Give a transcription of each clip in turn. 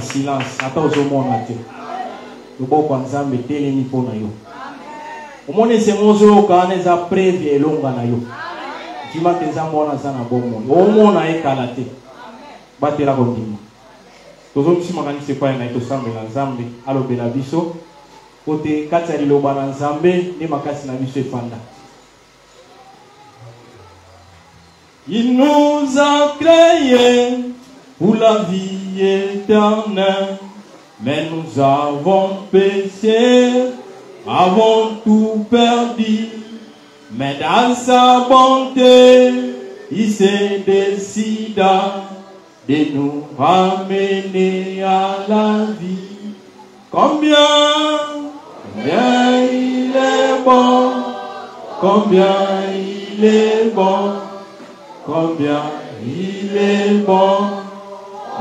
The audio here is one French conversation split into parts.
silence ata ozomona te loboko ya Nzambe etelemi mpo na yo omoni esengo ozoyoka eza preve elonga na yo ndima te Nzambe wana aza na bomoi omona ye kala te batela kondima tozomisi makanisi epai na ye tosambela Nzambe alobela biso po te kati ya liloba na Nzambe nde makasi na biso efanda. Il nous a créés pour la vie éternelle, mais nous avons péché, avons tout perdu. Mais dans sa bonté, il s'est décidé de nous ramener à la vie. Combien il est bon, combien il est bon. Combien il est bon,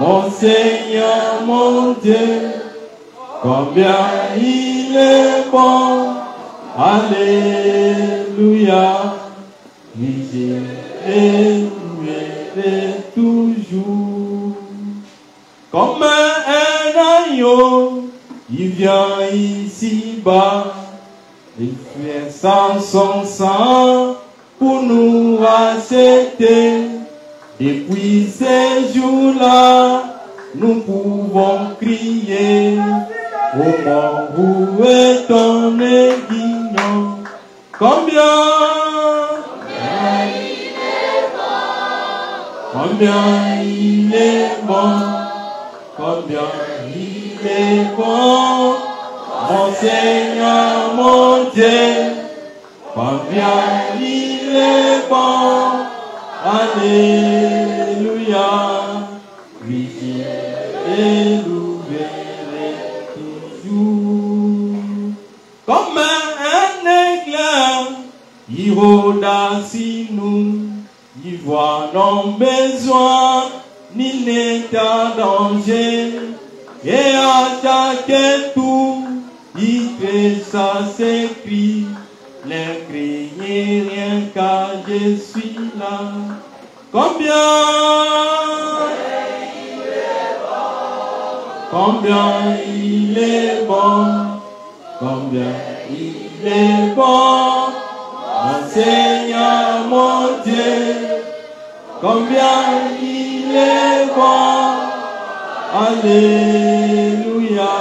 mon Seigneur, mon Dieu. Combien il est bon, alléluia. Je l'aimerai toujours. Comme un agneau, il vient ici-bas, il fait sans son sang pour nous racheter. Depuis ces jours-là, nous pouvons crier: ô mort, où est ton aiguillon? Combien il est bon, combien il est bon, combien il est bon, mon Seigneur, mon Dieu. Combien il est bon, alléluia, oui, je l'ouvrrai toujours. Comme un éclair, il rôda sur nous, il Toi n'ont besoin ni l'état danger. Et attaquer tout, il fait ça s'écrit. Les crier rien car je suis là. Combien il est bon, combien il est bon, mon Seigneur, mon Dieu, combien il est bon, alléluia,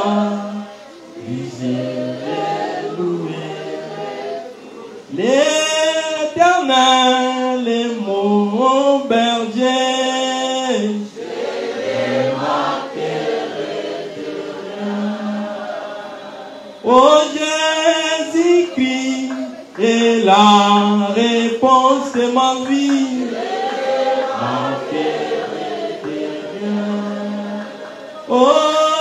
l'Éternel est mon berger. Oh Jésus-Christ est la réponse de ma vie. Oh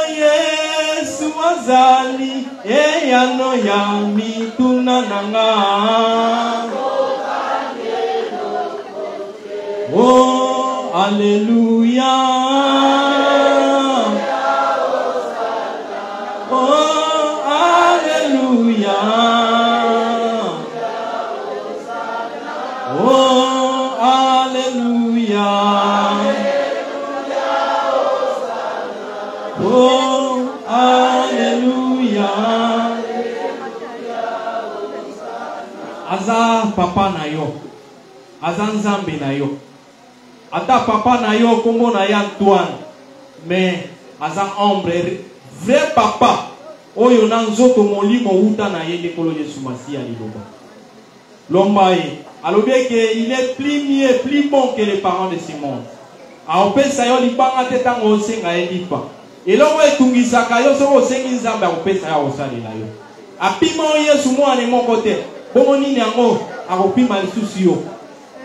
Yesu azali e yano yami tunananga. Oh alléluia. Oh, alléluia. Oh, alléluia. Aza papa na yo. Aza nzambe na yo. Ata papa na yo kombo na ya Antoine. Mais aza ombre vrai papa. Oyo na nzoto molimo uta na ye lekolo Yesu Masiya liloba. Lombaye alobi que il est plus mieux, plus bon que les parents de ce monde. A opesa yo libanga te tango osenga ye lipa. Eloko etungisaka yo soko osengi nzambe akopesa yo osalela yo. Apima Yesu mwana moko te. Bongo nini yango akopima lisusu yo.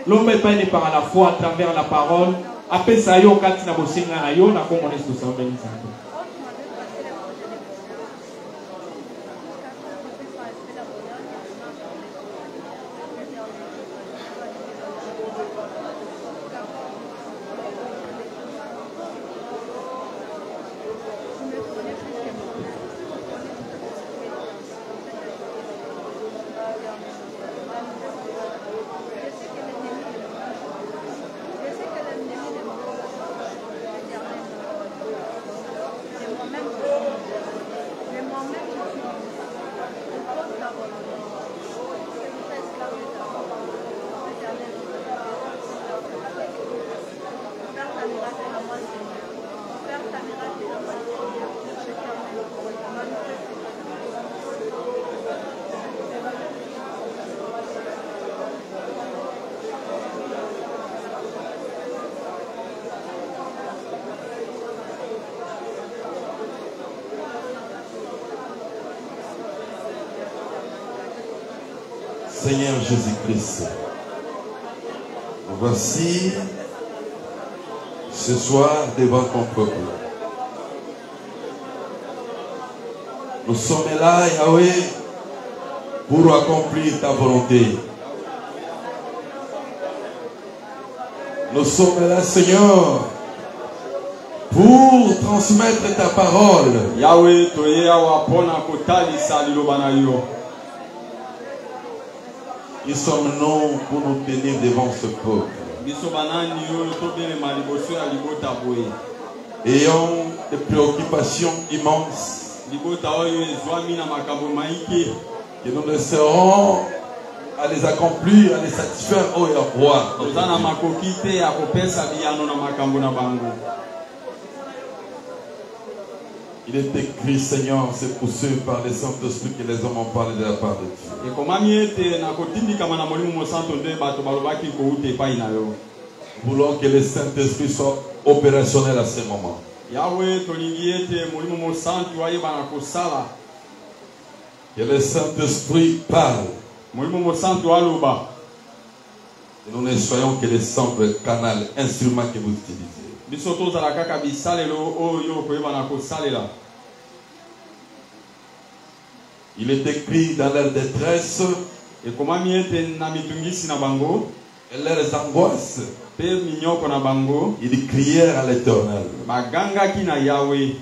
L'homme est payé par la foi à travers la parole. Apesa yo kati na bosenga na yo na kombo na Yesu Sambeli Nzambe. Seigneur Jésus-Christ, voici ce soir devant ton peuple. Nous sommes là, Yahweh, pour accomplir ta volonté. Nous sommes là, Seigneur, pour transmettre ta parole. Yahweh, toye awapona kotalisa liloba yo. Qui sommes-nous pour nous tenir devant ce peuple? Ayant des préoccupations immenses, que nous ne serons à les accomplir, à les satisfaire au roi. Il est écrit, Seigneur, c'est pour ceux par les Saint-Esprit que les hommes ont parlé de la part de Dieu. Nous voulons que le Saint-Esprit soit opérationnel à ce moment. Que le Saint-Esprit parle. Et nous ne soyons que les simples canaux, instruments que vous utilisez. Il est écrit dans leur détresse, et leurs angoisses, pe minyoko na bango ils crièrent à l'Éternel. bagangaki na Yahweh.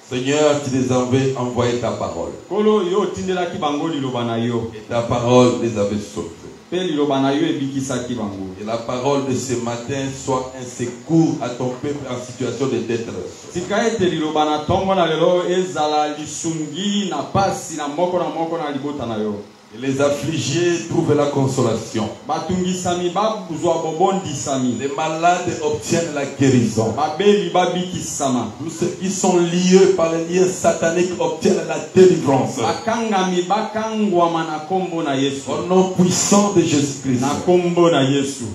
Seigneur, tu les avais envoyé ta parole. Kolo yo tindelaki bango liloba na yo. Et ta parole les avait sauvés. Pe liloba na yo ebikisaki bango. Et la parole de ce matin soit un secours à ton peuple en situation de détresse. Tika ete liloba na tongo na lelo ezala lisungi na pasi na moko na libota na yo. Et les affligés trouvent la consolation. Batungisami babuzwa bobondisami. Les malades obtiennent la guérison. Babeli babikisama. Tous ceux qui sont liés par les liens sataniques obtiennent la délivrance. Bakangami bakangwama na kombo na Yesu. Au nom puissant de Jésus-Christ. Na kombo na Yesu.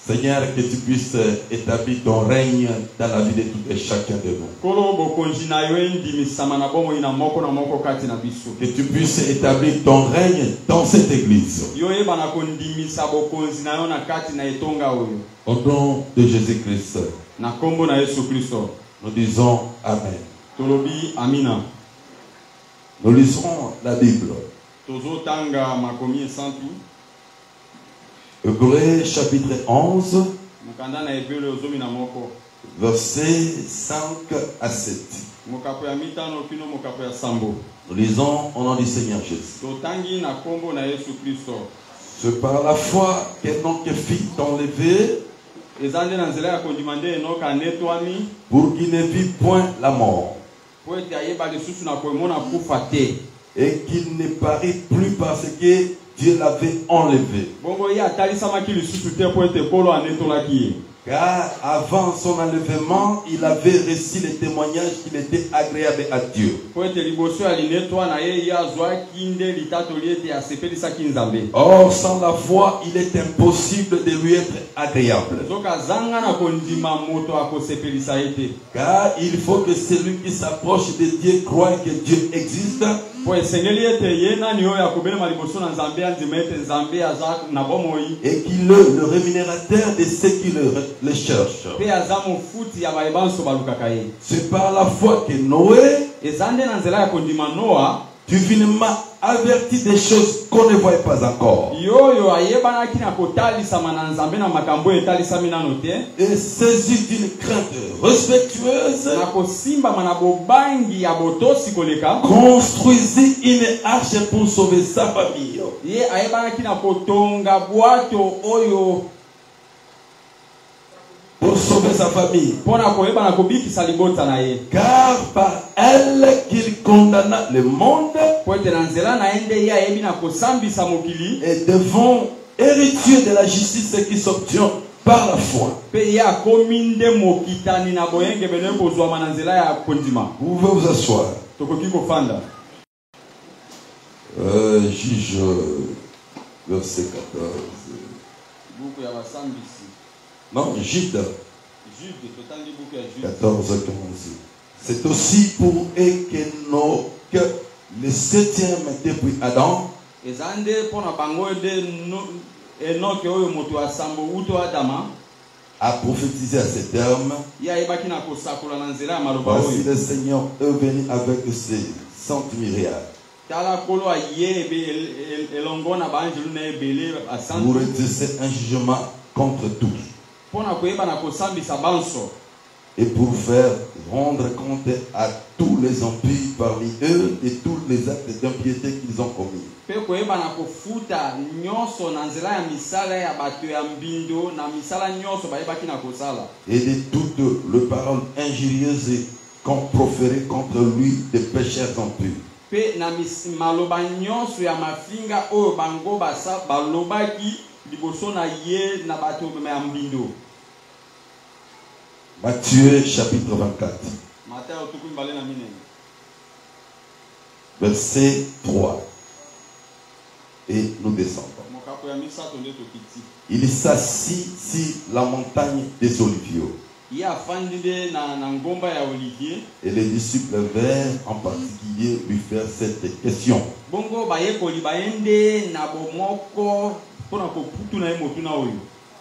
Seigneur, que tu puisses établir ton règne dans la vie de tout et chacun de nous. Que tu puisses établir ton règne dans cette église. Au nom de Jésus-Christ, nous disons Amen. Nous lisons la Bible. Hébreux chapitre 11, versets 5 à 7. Nous lisons au nom du Seigneur Jésus. C'est par la foi qu'Enoch fut enlevé pour qu'il ne vit point la mort et qu'il ne parut plus parce que Dieu l'avait enlevé. Car avant son enlèvement, il avait reçu le témoignage qu'il était agréable à Dieu. Or, sans la foi, il est impossible de lui être agréable. Car il faut que celui qui s'approche de Dieu croie que Dieu existe et qu'il est le rémunérateur de ceux qui le cherchent. C'est par la foi que Noé divinement averti des choses qu'on ne voyait pas encore. Et saisi d'une crainte respectueuse, construisit une arche pour sauver sa famille. Pour sauver sa famille. Car par elle qu'il condamna le monde et devant héritier de la justice qui s'obtient par la foi. Vous pouvez vous asseoir. Juge verset 14. Non, Jude 14, 15. C'est aussi pour eux que le septième depuis Adam a prophétisé à ces termes. Voici le Seigneur est venu avec ses saintes myriades pour redresser un jugement contre tous et pour faire rendre compte à tous les empires parmi eux et tous les actes d'impiété qu'ils ont commis. Et de toutes les paroles injurieuses qu'on proférait contre lui des pécheurs impurs. Matthieu chapitre 24. Verset 3. Et nous descendons. Il s'assit sur la montagne des Oliviers. Et les disciples vinrent en particulier lui faire cette question.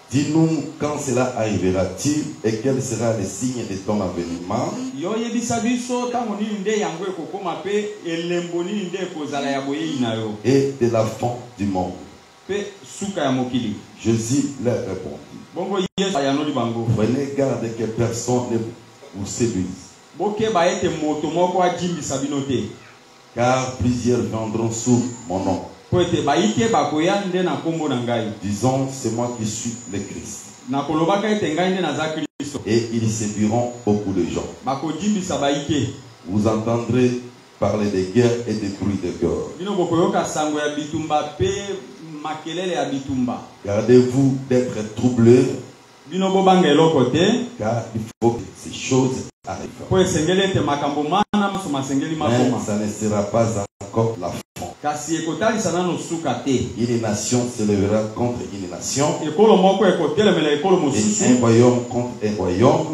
Dis-nous quand cela arrivera-t-il et quel sera le signe de ton avènement et de la fin du monde. Jésus leur répondit. Prenez garde que personne ne vous séduise. Car plusieurs viendront sous mon nom, disons, c'est moi qui suis le Christ. Et ils séduiront beaucoup de gens. Vous entendrez parler de guerre et de bruits de guerre. Gardez-vous d'être troublés, car il faut que ces choses arrivent. Mais ça ne sera pas encore la fin. Une nation se lèvera contre une nation, et un royaume contre un royaume,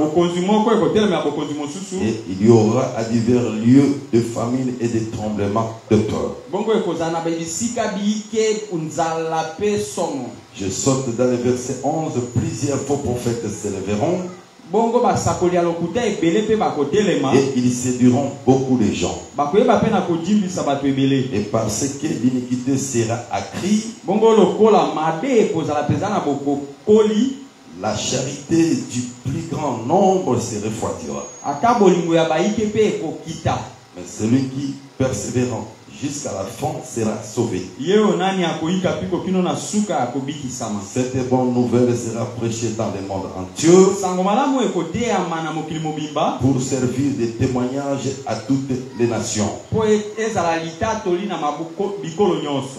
et il y aura à divers lieux de famine et de tremblements de terre. Je saute dans le verset 11. Plusieurs faux prophètes se lèveront, et ils séduiront beaucoup de gens. Et parce que l'iniquité sera accrue, la charité du plus grand nombre se refroidira. Mais celui qui persévérera jusqu'à la fin sera sauvé. Cette bonne nouvelle sera prêchée dans le monde entier pour servir de témoignage à toutes les nations.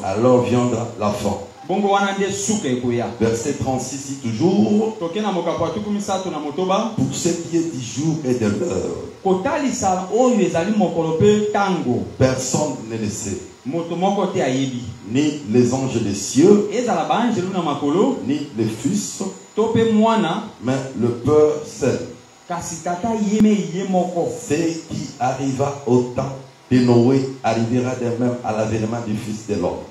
Alors viendra la fin. Verset 36 toujours. Pour ce qui est du jour et de l'heure, personne ne le sait, ni les anges des cieux, ni les fils, mais le Père seul. Ce qui arriva au temps de Noé arrivera de même à l'avènement du Fils de l'homme.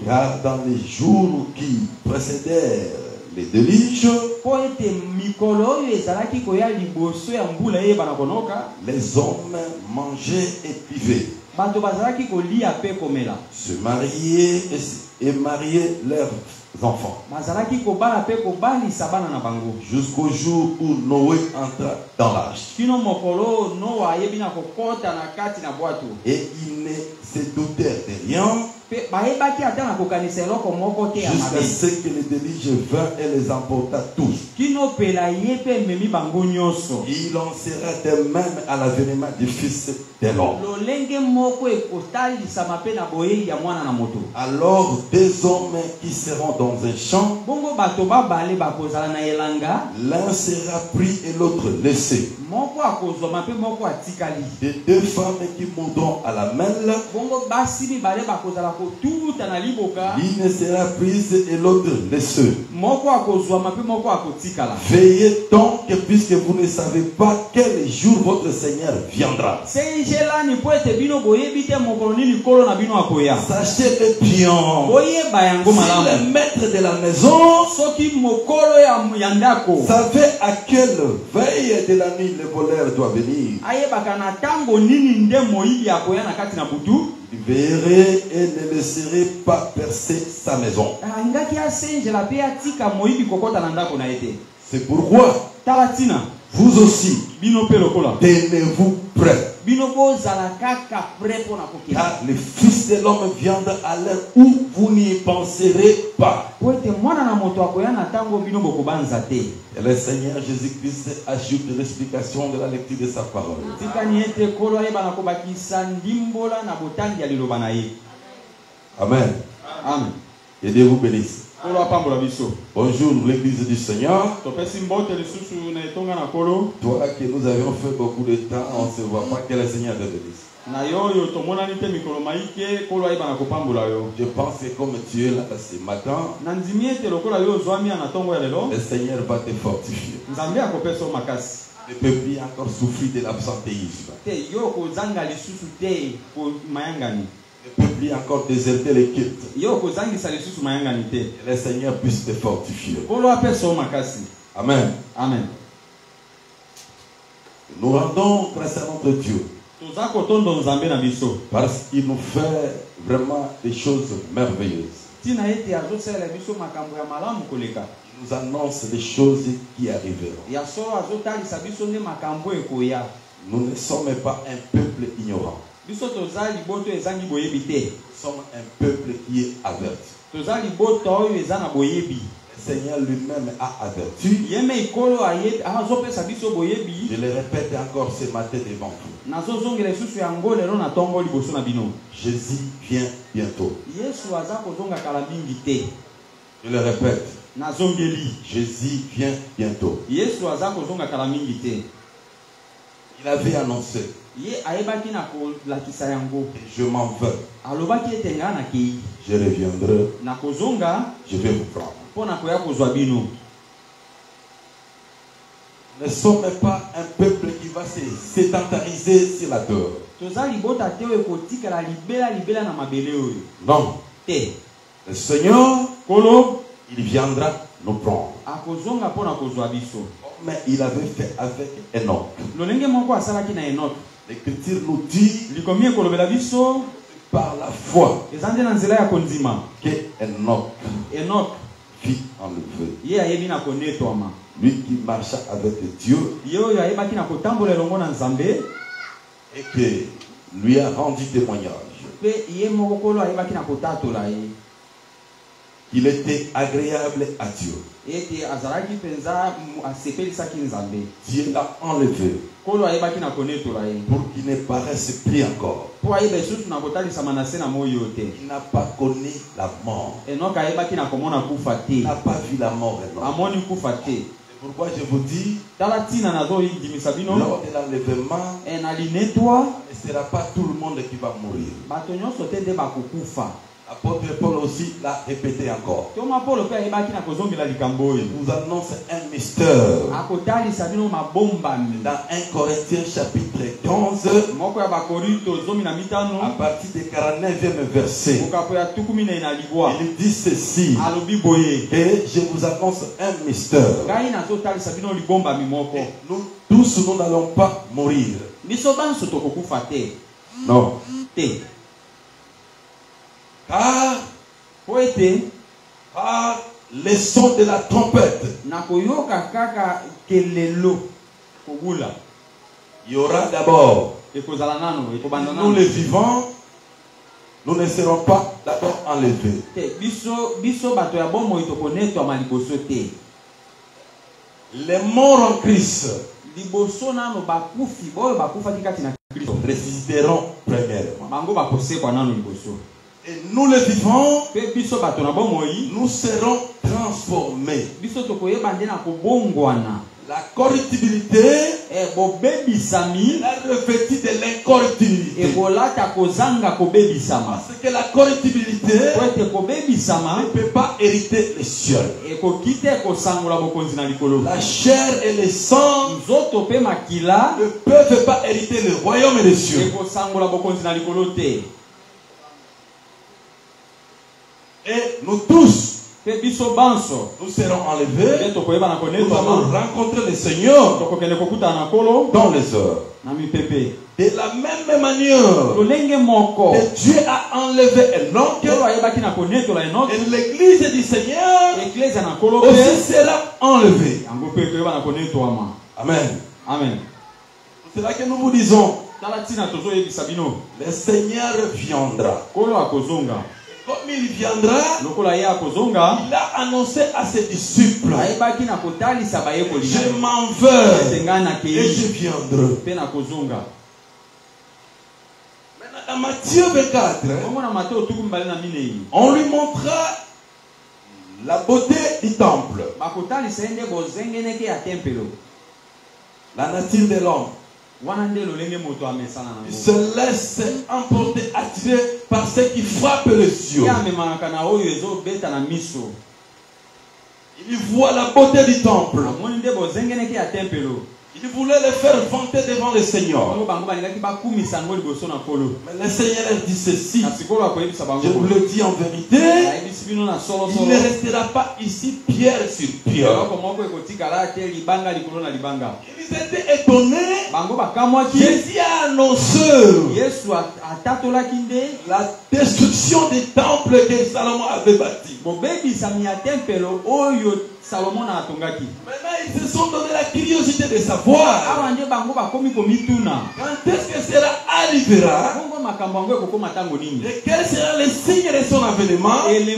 Car dans les jours qui précédèrent les déluges, les hommes mangeaient et buvaient, se mariaient et mariaient leurs enfants, jusqu'au jour où Noé entra dans l'arche. Et ils ne se doutèrent de rien jusqu'à ce que le déluge vint et les emporta tous. Il en sera de même à l'avènement du Fils de l'homme. Alors deux hommes qui seront dans un champ, l'un sera pris et l'autre laissé. Les deux femmes qui mourront à la mêle, l'une sera prise et l'autre laissée. Veillez donc, puisque vous ne savez pas quel jour votre Seigneur viendra. Sachez-le bien. Si le maître de la maison savait à quelle veille de la nuit le voleur doit venir, il veillerait et ne laisserait pas percer sa maison. C'est pourquoi vous aussi, tenez-vous prêts. Car le Fils de l'homme viendra à l'heure où vous n'y penserez pas. Et le Seigneur Jésus-Christ ajoute l'explication de la lecture de sa parole. Amen. Amen. Et Dieu vous bénisse. Bonjour l'église du Seigneur. Toi que nous avions fait beaucoup de temps, on ne se voit pas, que le Seigneur te bénisse. Je pense que comme tu es là ce matin, le Seigneur va te fortifier. Ne peut plus encore souffrir de l'absentéisme. Ne peut plus encore déserter les quittes. Le Seigneur puisse te fortifier. Amen. Amen. Nous rendons grâce à notre Dieu Parce qu'il nous fait vraiment des choses merveilleuses. Il nous annonce des choses qui arriveront. Nous ne sommes pas un peuple ignorant. Nous sommes un peuple qui est averti. Le Seigneur lui-même a averti. Je le répète encore ce matin devant vous. Jésus vient bientôt. Je le répète. Jésus vient bientôt. Il avait annoncé. Je m'en veux. Je reviendrai. Je vais vous prendre. Nous ne sommes pas un peuple qui va se sédentariser sur la terre. Non. Le Seigneur, il viendra nous prendre. Mais il avait fait avec Enoch. L'Écriture nous dit par la foi que Enoch fut enlevé. Lui qui marcha avec Dieu et que lui a rendu témoignage. Il était agréable à Dieu. Dieu l'a enlevé pour qu'il ne paraisse plus encore. Il n'a pas connu la mort. Il n'a pas vu la mort. C'est pourquoi je vous dis, lors de l'enlèvement, ce ne sera pas tout le monde qui va mourir. L'apôtre Paul aussi l'a répété encore. Il nous annonce un mystère. Dans 1 Corinthiens chapitre 15, à partir du 49e verset, il dit ceci, et je vous annonce un mystère. Et nous tous, nous n'allons pas mourir. Non. Car les sons de la trompette, il y aura d'abord, nous les vivants, nous ne serons pas d'abord enlevés. Les morts en Christ résisteront premièrement. Et nous les vivons, nous serons transformés. La corruptibilité est revêtue de l'incorruptibilité. Parce que la corruptibilité ne peut pas hériter les cieux. La chair et le sang ne peuvent pas hériter le royaume des cieux. Et nous tous, nous serons enlevés. Nous allons rencontrer le Seigneur dans les heures. De la même manière que Dieu a enlevé Enoch, et l'église du Seigneur aussi sera enlevée. Amen. Amen. C'est là que nous vous disons, le Seigneur viendra. Comme il viendra, il a annoncé à ses disciples, je m'en vais et je viendrai. Maintenant, dans Matthieu 24, on lui montra la beauté du temple, la nature de l'homme. Il se laisse emporter, attiré par ce qui frappe les yeux. Il voit la beauté du temple. Il voulait les faire vanter devant le Seigneur. Mais le Seigneur leur dit ceci. Je vous le dis en vérité. Il ne restera pas ici pierre sur pierre. Ils étaient étonnés. Jésus a annoncé la destruction des temples que Salomon avait bâtis. Maintenant, ils se sont donné la curiosité de savoir quand est-ce que cela arrivera et quel sera le signe de son avènement et de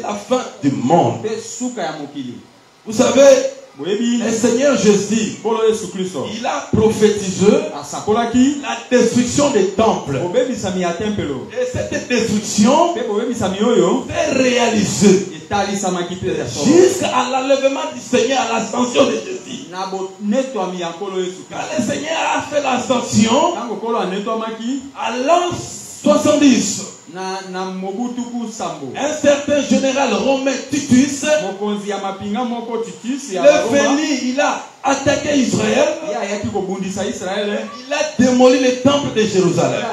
la fin du monde. Vous savez, le Seigneur Jésus, il a prophétisé la destruction des temples. Et cette destruction est réalisée jusqu'à l'enlèvement du Seigneur, à l'ascension de Jésus. Quand le Seigneur a fait l'ascension, à l'an 70, un certain général romain Titus est venu, il a attaqué Israël, il a démoli le temple de Jérusalem.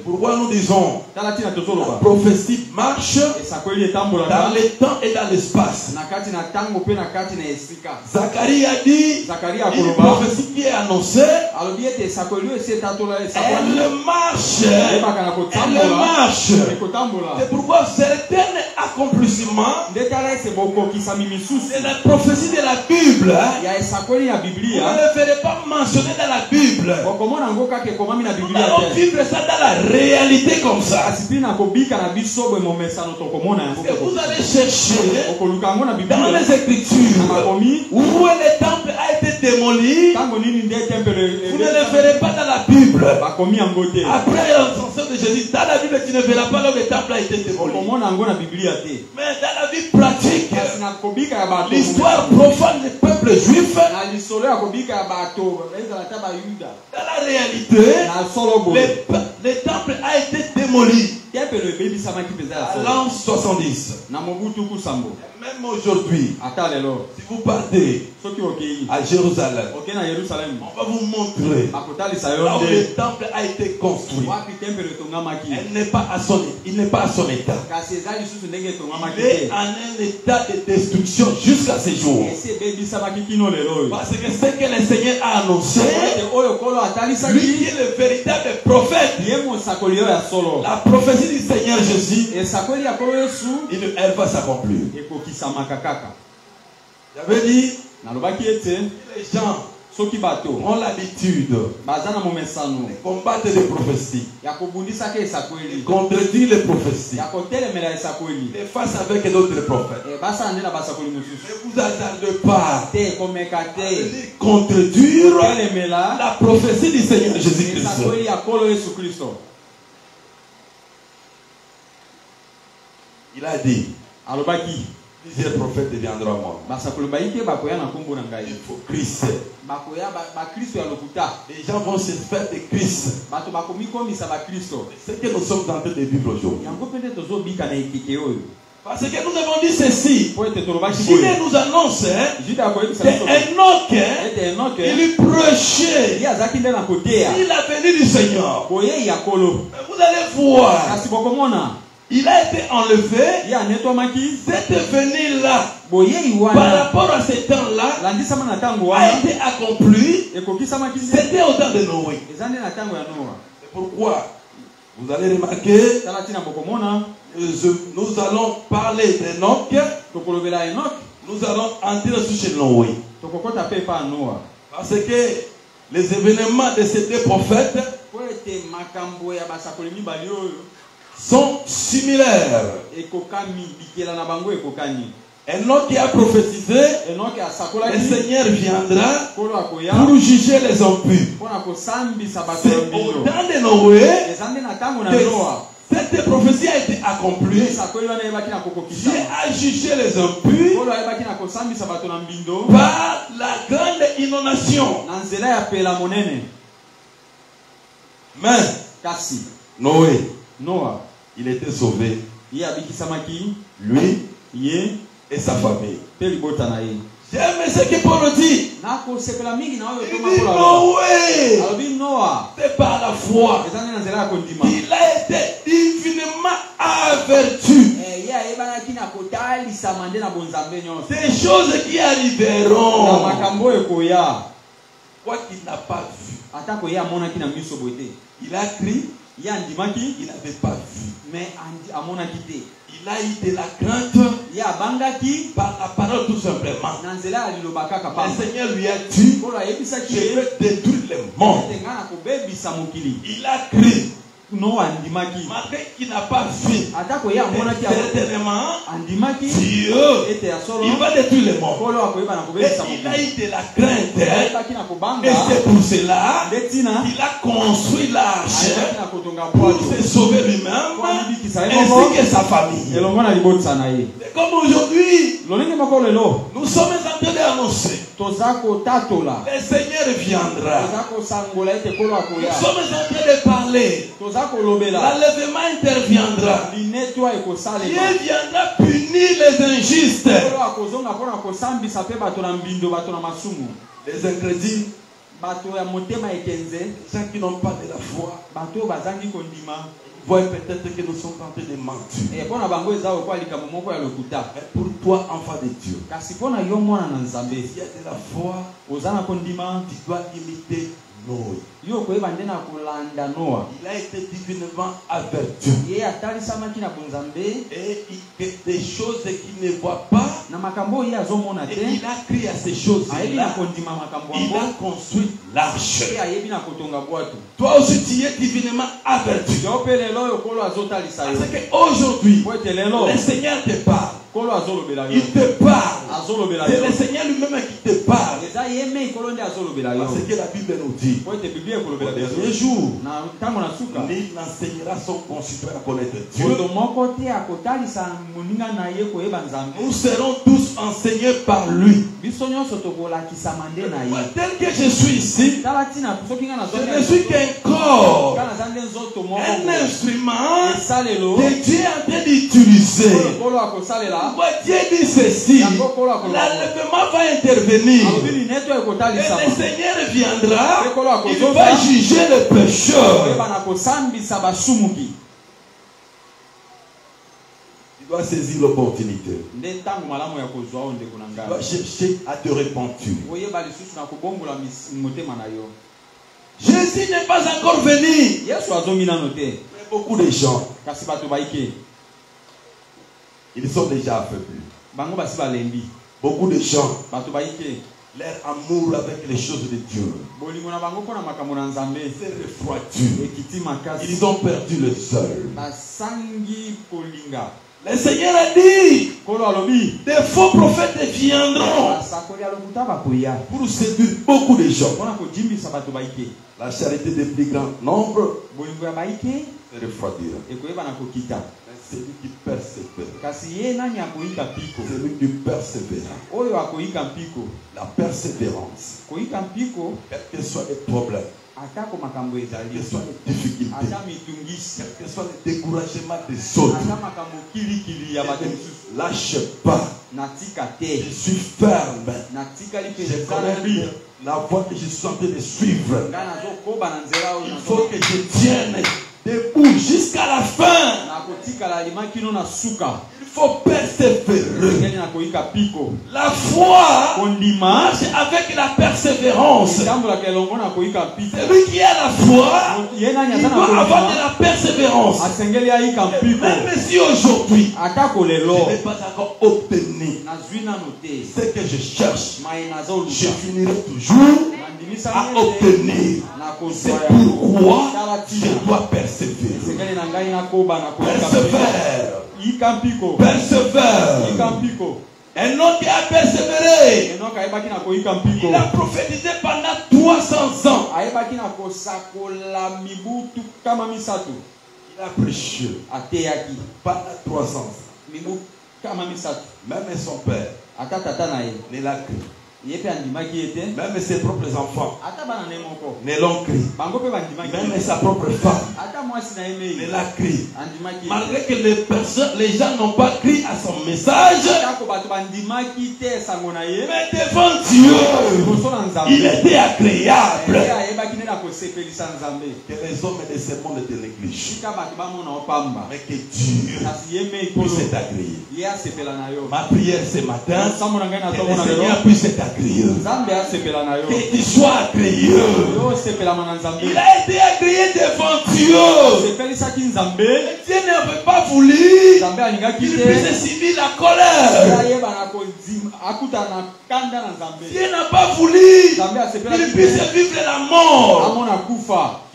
Pourquoi nous disons la prophétie marche dans le temps et dans l'espace. Zacharie a dit une prophétie qui est annoncée, elle marche. Elle marche. C'est pourquoi certains accomplissements, c'est la prophétie de la Bible. Vous ne le verrez pas mentionné dans la Bible. Nous allons vivre ça dans la réalité comme ça. Et vous allez chercher dans les Écritures où le temple a été démoli. Vous ne le verrez pas dans la Bible. Après l'ascension de Jésus, dans la Bible, tu ne verras pas là où le temple a été démoli. Mais dans la vie pratique, l'histoire profane du peuple juif, dans la réalité, le temple a été démoli à l'an 70. Même aujourd'hui, si vous partez à Jérusalem, on va vous montrer là où le temple a été construit. Il n'est pas à son état. Il est en un état de destruction jusqu'à ce jour. Parce que ce que le Seigneur a annoncé, lui qui est le véritable prophète, la prophétie du Seigneur Jésus, elle va s'accomplir. J'avais dit, les gens ont l'habitude de combattre les prophéties, de contredire les prophéties, de face avec d'autres prophètes. Ne vous attendez pas à contredire la prophétie du Seigneur Jésus-Christ. Il a dit, plusieurs prophètes deviendront à moi. Il faut Christ. Les gens vont se faire de Christ. C'est ce que nous sommes en train de vivre aujourd'hui. Parce que nous avons dit ceci. Jésus nous annonce qu'Enoch, il prêchait la venue du Seigneur. Vous allez voir. Il a été enlevé. Cette venue-là, par rapport à ce temps-là, a été accompli. C'était au temps de Noé. C'est pourquoi vous allez remarquer, nous allons parler d'Enoch. Nous allons entrer chez Noé. Parce que les événements de ces deux prophètes sont similaires. Enoch qui a prophétisé, le Seigneur viendra pour juger les impurs. C'est au temps de Noé que cette prophétie a été accomplie. Dieu a jugé les impurs par la grande inondation. Mais Noé, il était sauvé, lui et sa famille. J'aime ce que Paul dit. Il dit Noé, c'est par la foi. Il a été divinement averti des choses qui arriveront. Quoi qu'il n'a pas vu. Il a crié, il n'avait pas vu. Il a eu de la crainte par la parole tout simplement. Le Seigneur lui a dit, je vais détruire le monde. Il a crié. Malgré qu'il n'a pas vu, certainement, Dieu, il va détruire le monde. Et il a eu de la crainte. Et c'est pour cela qu'il a construit l'arche pour se sauver lui-même ainsi que sa famille. C'est comme aujourd'hui, nous sommes en train d'annoncer. Le Seigneur viendra. Nous sommes en train de parler. L'enlèvement interviendra. Dieu viendra punir les injustes. Les incrédules, les gens qui n'ont pas de la foi, voient peut-être que nous sommes en train de mentir. Mais pour toi, enfant de Dieu, s'il y a de la foi, tu dois imiter Noé. Il a été divinement averti. Et des choses qu'il ne voit pas, et il a crié à ces choses-là. Il a construit l'arche. Toi aussi tu es divinement averti. Parce qu'aujourd'hui, le Seigneur te parle. Il te parle. C'est le Seigneur lui-même qui te parle. Parce que la Bible nous dit, au dernier jour, il enseignera son concitoyen à connaître Dieu. Nous serons tous enseignés par lui. Tel que je suis ici, je ne suis qu'un corps, un instrument que Dieu est en train d'utiliser. Dieu dit ceci, l'enlèvement va intervenir et le Seigneur viendra, il va juger le pécheur. Tu dois saisir l'opportunité. Tu dois chercher à te repentir. Jésus n'est pas encore venu. Mais beaucoup de gens, ils sont déjà affaiblis. Beaucoup de gens, leur amour avec les choses de Dieu s'est refroidi. Ils ont perdu le seul. Le Seigneur a dit, des faux prophètes viendront pour séduire beaucoup de gens. La charité des plus grands nombres se refroidira. Celui qui persévère. Celui qui persévère. La persévérance. Quels que soient les problèmes. Quelles que soient les difficultés. Quels que soient les découragements des autres. Ne lâche pas. Je suis ferme. Je connais la voie que je suis en train de suivre. Il faut que je tienne debout jusqu'à la fin. Il faut persévérer. La foi marche avec la persévérance. Celui qui a la foi, il doit avoir de la persévérance. Même si aujourd'hui, je n'ai pas encore obtenu ce que je cherche, je finirai toujours à obtenir. C'est pourquoi je dois persévérer. Persévère. Un homme qui a persévéré, il a prophétisé pendant 300 ans. Il a prêché pendant 300 ans. Même son père ne l'a cru. Même ses propres enfants ne l'ont crié. Même sa propre femme ne l'a crié. Malgré que les gens n'ont pas crié à son message, mais devant Dieu, il était agréable. Que les hommes de ce monde te négligent, mais que Dieu puisse être agréé. Ma prière ce matin, que le Seigneur puisse être agréé. Que tu sois agréé. Il a été agréé devant Dieu. Dieu n'avait pas voulu qu'il puisse subir la colère. Dieu n'a pas voulu qu'il puisse vivre la mort.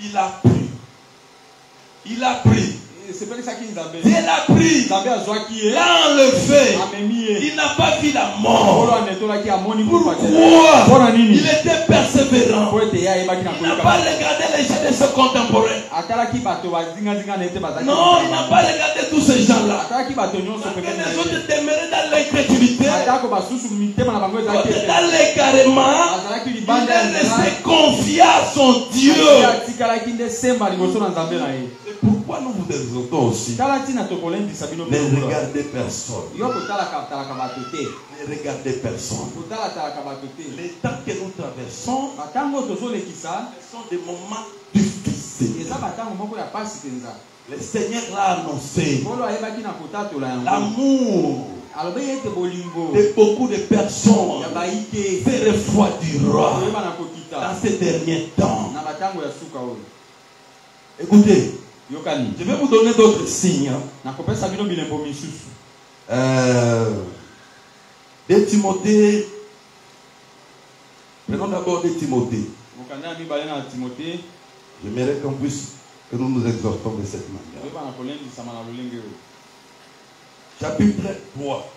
Il a pris. Il a pris. Dieu l'a pris. L'a enlevé. Il n'a pas vu la mort. Pourquoi? Il était persévérant. Il n'a pas regardé les gens de ses contemporains. Non, il n'a pas regardé tous ces gens-là. Les autres demeuraient dans l'incrédulité, dans l'égarement. Il est resté confié à son Dieu. C'est pourquoi nous vous exhortons aussi. Ne regardez personne. Ne regardez personne. Les temps que nous traversons sont des moments difficiles. Le Seigneur l'a annoncé. L'amour de beaucoup de personnes se refroidira dans ces derniers temps. Écoutez, je vais vous donner d'autres signes. 2 Timothée. Prenons d'abord 2 Timothée. J'aimerais qu'on puisse que nous nous exhortons de cette manière. Chapitre 3.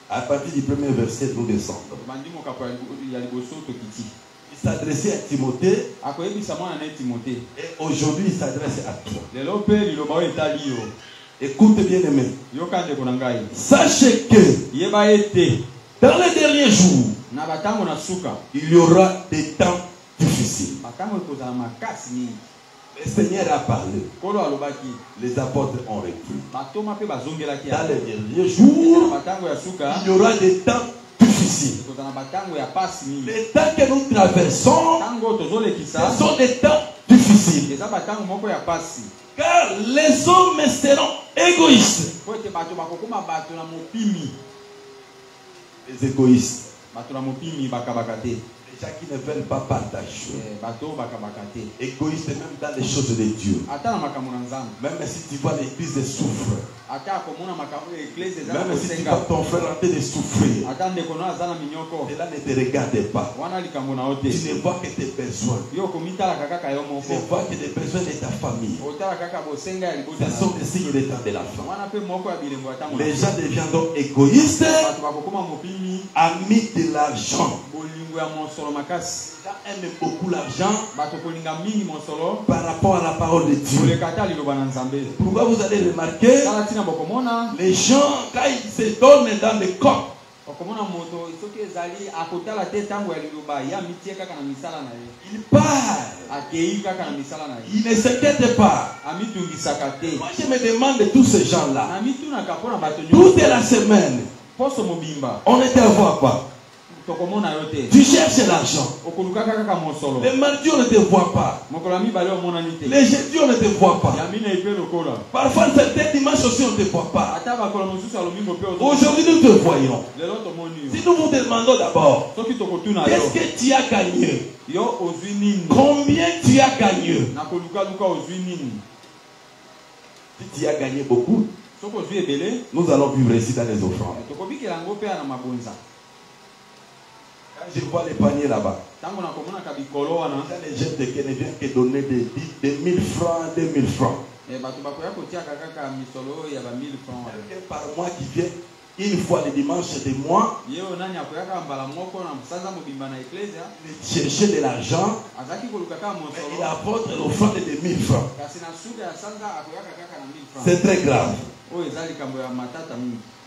À partir du premier verset, nous descendons. Il s'adressait à Timothée. Et aujourd'hui, il s'adresse à toi. Écoute bien aimé. Sachez que dans les derniers jours, il y aura des temps difficiles. Le Seigneur a parlé. Les apôtres ont repris. Dans les derniers jours, il y aura des temps difficiles. Les temps que nous traversons, ce sont des temps difficiles. Car les hommes seront égoïstes. Les égoïstes. Les gens qui ne veulent pas partager. Égoïstes même dans les choses de Dieu. Même si tu vois l'église souffre. Même si tu vois ton frère en train de souffrir. Cela ne te regarde pas. Tu ne vois que tes besoins. Tu ne vois que les besoins de ta famille. Ce sont des signes des temps de la fin. Les gens deviendront égoïstes, amis de l'argent. Les gens aiment beaucoup l'argent par rapport à la parole de Dieu. Pourquoi vous allez remarquer, les gens, quand ils se donnent dans les coques, il part. Il ne s'inquiète pas. Moi je me demande de tous ces gens-là. Toute la semaine, on ne te voit pas. Tu cherches l'argent. Les mardis on ne te voit pas. Les jeudis on ne te voit pas. Parfois certains dimanches aussi on ne te voit pas. Aujourd'hui nous te voyons. Si nous vous demandons d'abord, qu'est-ce que tu as gagné? Combien tu as gagné? Si tu as gagné beaucoup, nous allons vivre ici dans les offrandes. Quand je vois les paniers là-bas, les gens ne viennent que donner des 1000 francs, 2000 francs. Quelqu'un par mois qui vient une fois le dimanche de mois, chercher de l'argent, il apporte l'offrande de 1000 francs. C'est très grave.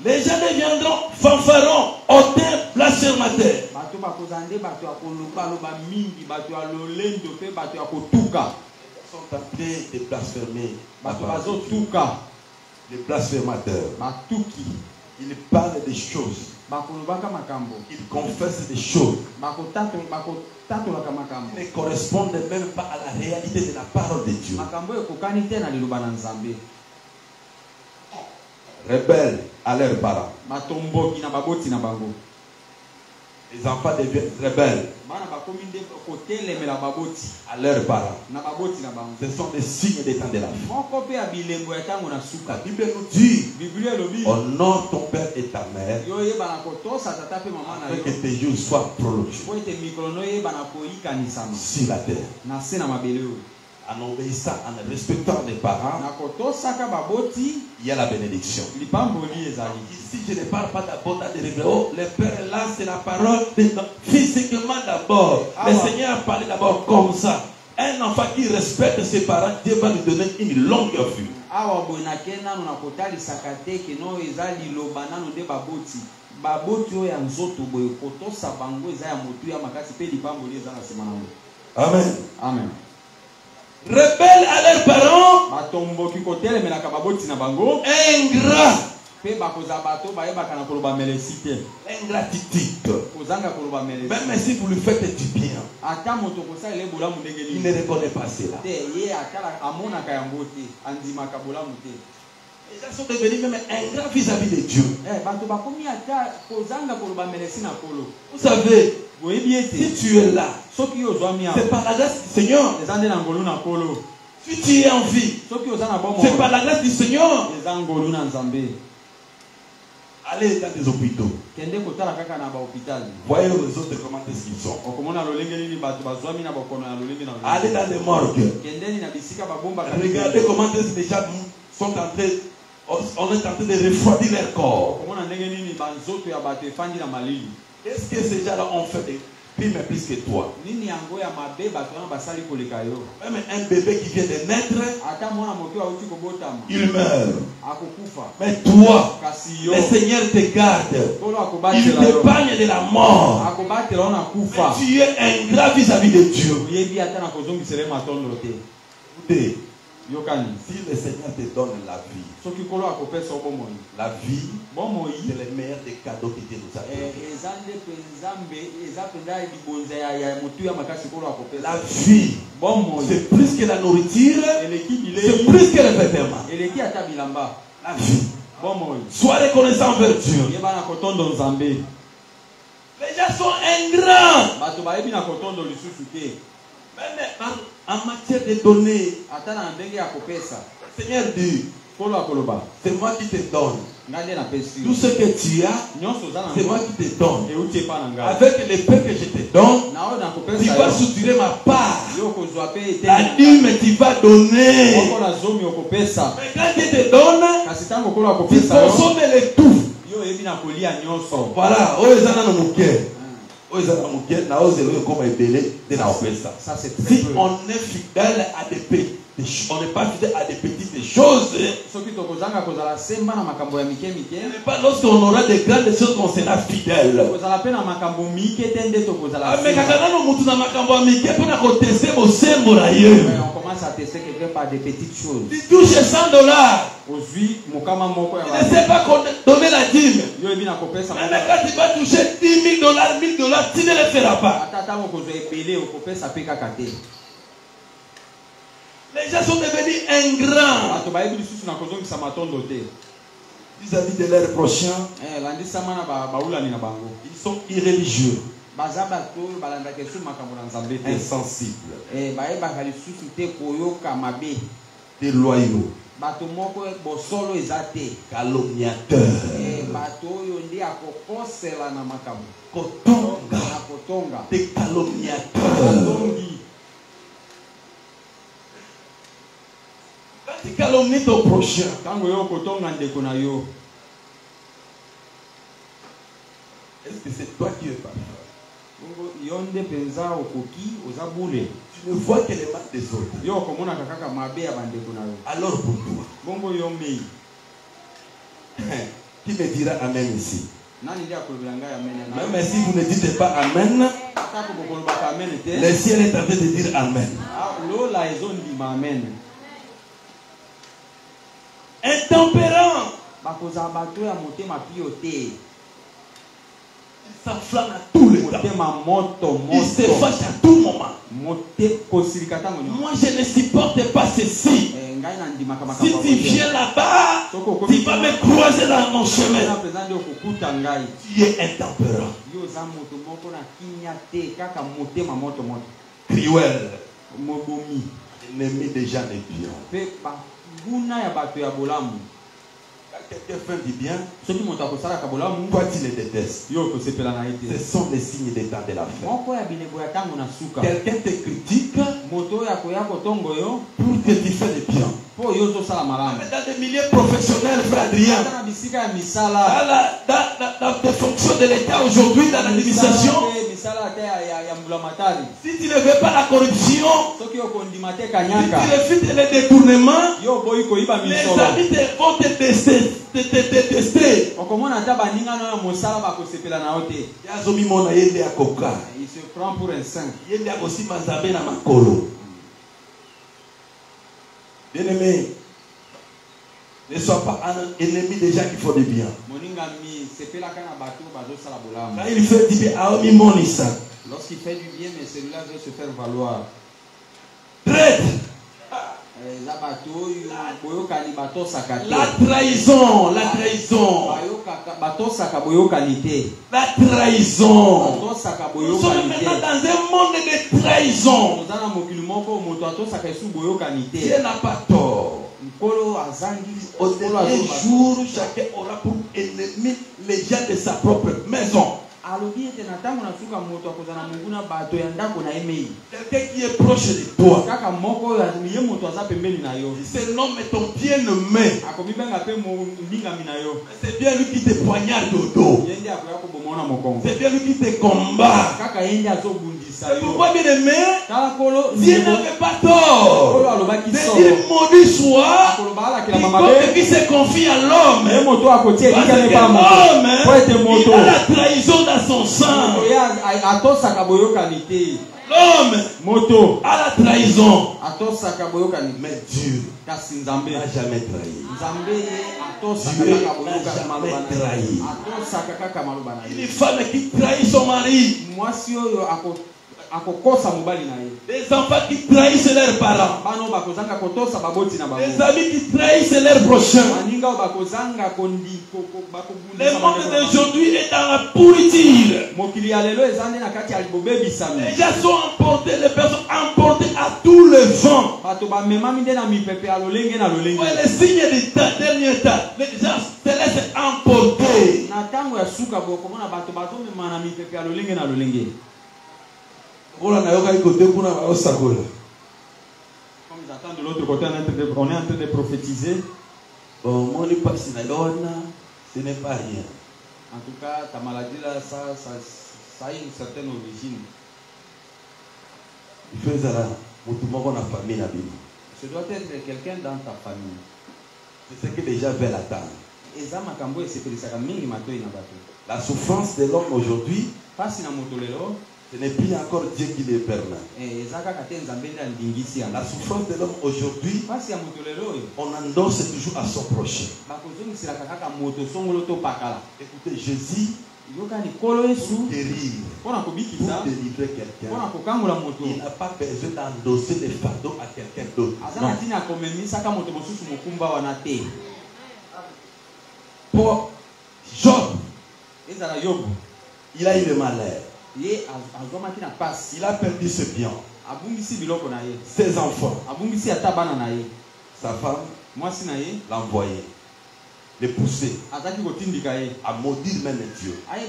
Les gens deviendront fanfarons, hautains, blasphémateurs. Ils sont en train de blasphémer. Les blasphémateurs. Ils parlent des choses. Ils confessent des choses. Ils ne correspondent même pas à la réalité de la parole de Dieu. Rebelles à leurs parents. Les enfants deviennent rebelles à leurs parents. Ce sont des signes des temps de la fin. La Bible nous dit: honore ton père et ta mère, afin que tes jours soient prolongés sur la terre. En obéissant, en respectant les parents, il y a la bénédiction. Ici, je ne parle pas d'abord de régler. Le père là, c'est la parole physiquement d'abord. Le Seigneur a parlé d'abord comme ça. Un enfant qui respecte ses parents, Dieu va lui donner une longue vue. Amen. Amen. Rebelles à leurs parents, ingrats, ingratitude. Même si vous lui faites du bien, il ne reconnaît pas cela. Les gens sont devenus même ingrats vis-à-vis de Dieu. Vous savez, si tu es là, c'est par la grâce du Seigneur. Si tu es en vie, c'est par la grâce du Seigneur. Allez dans des hôpitaux. Voyez les autres comment est-ce qu'ils sont. Allez dans les morgues. Regardez comment est-ce que les gens sont en train. On est en train de refroidir leur corps. Qu'est-ce que ces gens-là ont fait de plus que toi? Même un bébé qui vient de naître, il meurt. Mais toi, le Seigneur te garde. Il t'épargne de la mort. Mais tu es ingrat vis-à-vis de Dieu. Si le Seigneur te donne la vie, c'est le meilleur des cadeaux que Dieu nous a donné. La vie, c'est plus que la nourriture, c'est plus que le vêtement. La vie. Sois reconnaissant envers Dieu. Les gens sont ingrats. En matière de données, le Seigneur dit: c'est moi qui te donne. Tout ce que tu as, c'est moi qui te donne. Avec le peu que je te donne, tu vas soutirer ma part. La dîme, tu vas donner. Mais quand Dieu te donne, tu consommes le tout. Voilà. Si on est fidèle à des petits, on n'est pas fidèle à des petites choses. Ce n'est pas lorsqu'on aura des grandes choses qu'on sera fidèle. Mais quand on commence à tester quelqu'un par des petites choses. Tu touches $100. Il ne sait pas donner la dîme. Mais quand tu vas toucher $10,000, $1,000, tu ne le feras pas. Les gens sont devenus ingrats vis-à-vis de leurs prochains. Ils sont irréligieux, insensibles, déloyaux, calomniateurs, kotonga, des calomniateurs. Quand tu calomnies ton prochain, est-ce que c'est toi qui es parfait? Tu ne vois que les mal des autres. Alors pour toi, Qui me dira Amen ici? Même si vous ne dites pas Amen, le ciel est en train de dire Amen. Intempérant. Il s'enflamme à tous les temps. Il se fâche à tout moment. Moi, je ne supporte pas ceci. Si tu viens là-bas, tu vas me croiser dans mon chemin. Tu es intempérant. Cruel. Ennemi des gens de bien. Quelqu'un fait du bien, toi tu les détestes. Ce sont les signes des temps de la fin. Quelqu'un te critique pour que tu fasses du bien. Dans les milieux professionnels, frère Adrien, dans tes fonctions de l'État aujourd'hui, dans l'administration, si tu ne veux pas la corruption, si tu refuses les détournements, les amis vont te tester. Il se prend pour un saint. Bien-aimé, ne sois pas un ennemi des gens qui font du bien. Lorsqu'il fait du bien, mais celui-là veut se faire valoir. Traite. La trahison, la trahison. La trahison. Nous sommes maintenant dans un monde de trahison. Dieu n'a pas tort. Au dernier jour, chacun aura pour ennemi les gens de sa propre maison. Quelqu'un qui est proche de toi, c'est l'homme et ton bien-aimé. C'est bien lui qui te poignarde au dos. C'est bien lui qui te combat. C'est pourquoi, bien-aimé, Dieu n'avait pas tort de dire maudit soit quiconque qui se confie à l'homme. Parce que l'homme, il a la trahison dans son sang. L'homme a la trahison. Mais Dieu n'a jamais trahi. Dieu n'a jamais trahi. Une femme qui trahit son mari. Des enfants qui trahissent leurs parents. Des amis qui trahissent leurs prochains. Le monde d'aujourd'hui est dans la pourriture. Les gens sont emportés, les personnes emportées à tout le vent. Ouais, les signes du dernier temps, les gens se laissent emporter. Comme ils attendent de l'autre côté, on est en train de prophétiser. Bon, ce n'est pas rien. En tout cas, ta maladie là, ça a une certaine origine. Ce doit être quelqu'un dans ta famille. C'est ce que les gens veulent attendre. La souffrance de l'homme aujourd'hui, ce n'est plus encore Dieu qui les permet. La souffrance de l'homme aujourd'hui, on endosse toujours à son prochain. Écoutez, Jésus, pour guérir, pour délivrer quelqu'un, il n'a pas besoin d'endosser les fardeaux à quelqu'un d'autre. Pour Job, il a eu le malheur. Il a perdu ses biens, ses enfants, sa femme, l'a envoyé, le pousser à maudire même Dieu. Il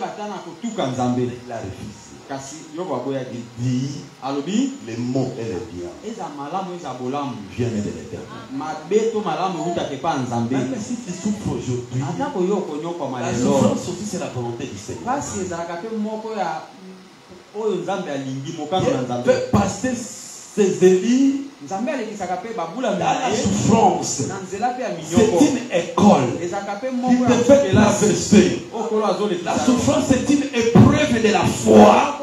a refusé. Il dit les mots et les biens viennent de l'Éternel. Même si tu souffres aujourd'hui, la souffrance aussi c'est la volonté du Seigneur. Dieu veut passer ses élus dans la souffrance. C'est une école qui te fait traverser. La souffrance, c'est une épreuve de la foi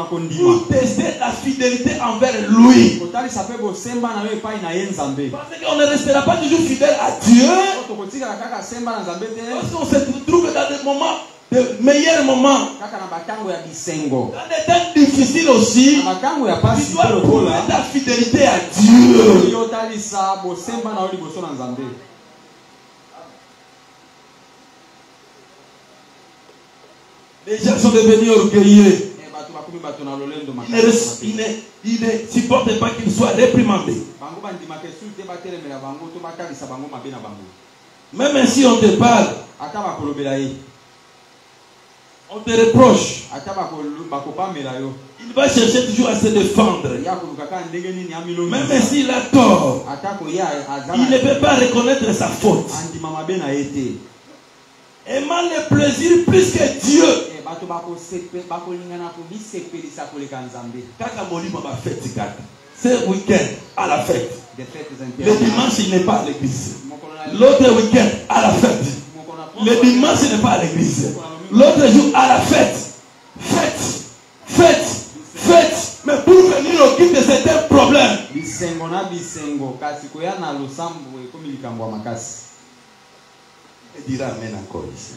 pour tester ta fidélité envers lui. Parce qu'on ne restera pas toujours fidèle à Dieu. Parce qu'on se trouve dans des moments, de meilleurs moments. Dans des temps difficiles aussi, tu dois prouver ta fidélité à Dieu. Les gens sont devenus orgueilleux. Ils ne supportent pas qu'ils soient réprimandés. Même si on te parle, on te reproche, il va chercher toujours à se défendre. Même s'il a tort, il ne peut pas reconnaître sa faute. Aimant le plaisir plus que Dieu. Ce week-end à la fête. Le dimanche il n'est pas à l'église. L'autre week-end à la fête. Le dimanche il n'est pas à l'église. L'autre jour à la fête. Fête. Mais pour venir au quitte de certains problèmes. Et dira amen encore ici.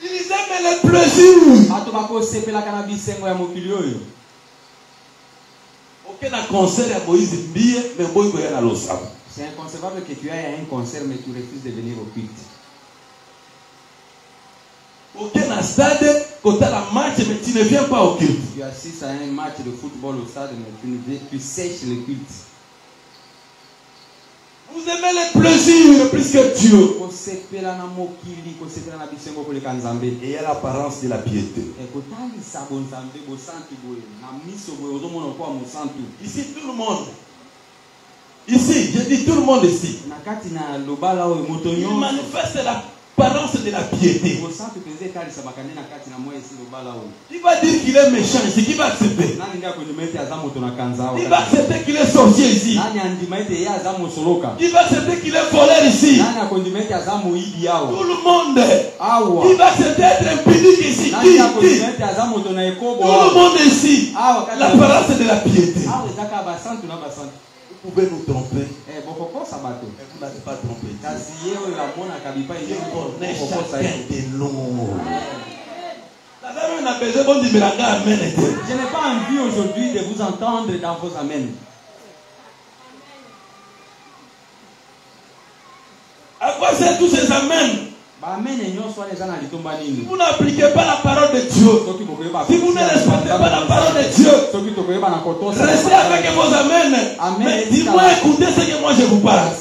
Ils aiment le plaisir. Aucun concert à Moïse Mbie, mais moi je vais à l'osam. C'est inconcevable que tu ailles à un concert mais tu refuses de venir au culte. Aucun stade, quand tu as la match, mais tu ne viens pas au culte. Tu assistes à un match de football au stade, mais tu sèches le culte. Vous aimez le plaisir plus que Dieu. Et il y a l'apparence de la piété. Ici, tout le monde. Ici, je dis tout le monde ici. Il manifeste l'apparence de la piété. Qui va dire qu'il est méchant ici? Qui va accepter? Il va accepter qu'il est sorcier ici. Il va accepter qu'il est voleur ici. Tout le monde. Il va accepter d'être impudique ici. Tout le monde ici. L'apparence de la piété. Vous pouvez nous tromper. Vous n'avez pas trompé. Je connais chacun de nous. Je n'ai pas envie aujourd'hui de vous entendre dans vos amens. À quoi servent tous ces amens? Vous n'appliquez pas la parole de Dieu. Si vous ne respectez pas la parole de Dieu, restez avec vos amens. Mais dis-moi, écoutez ce que moi je vous parle.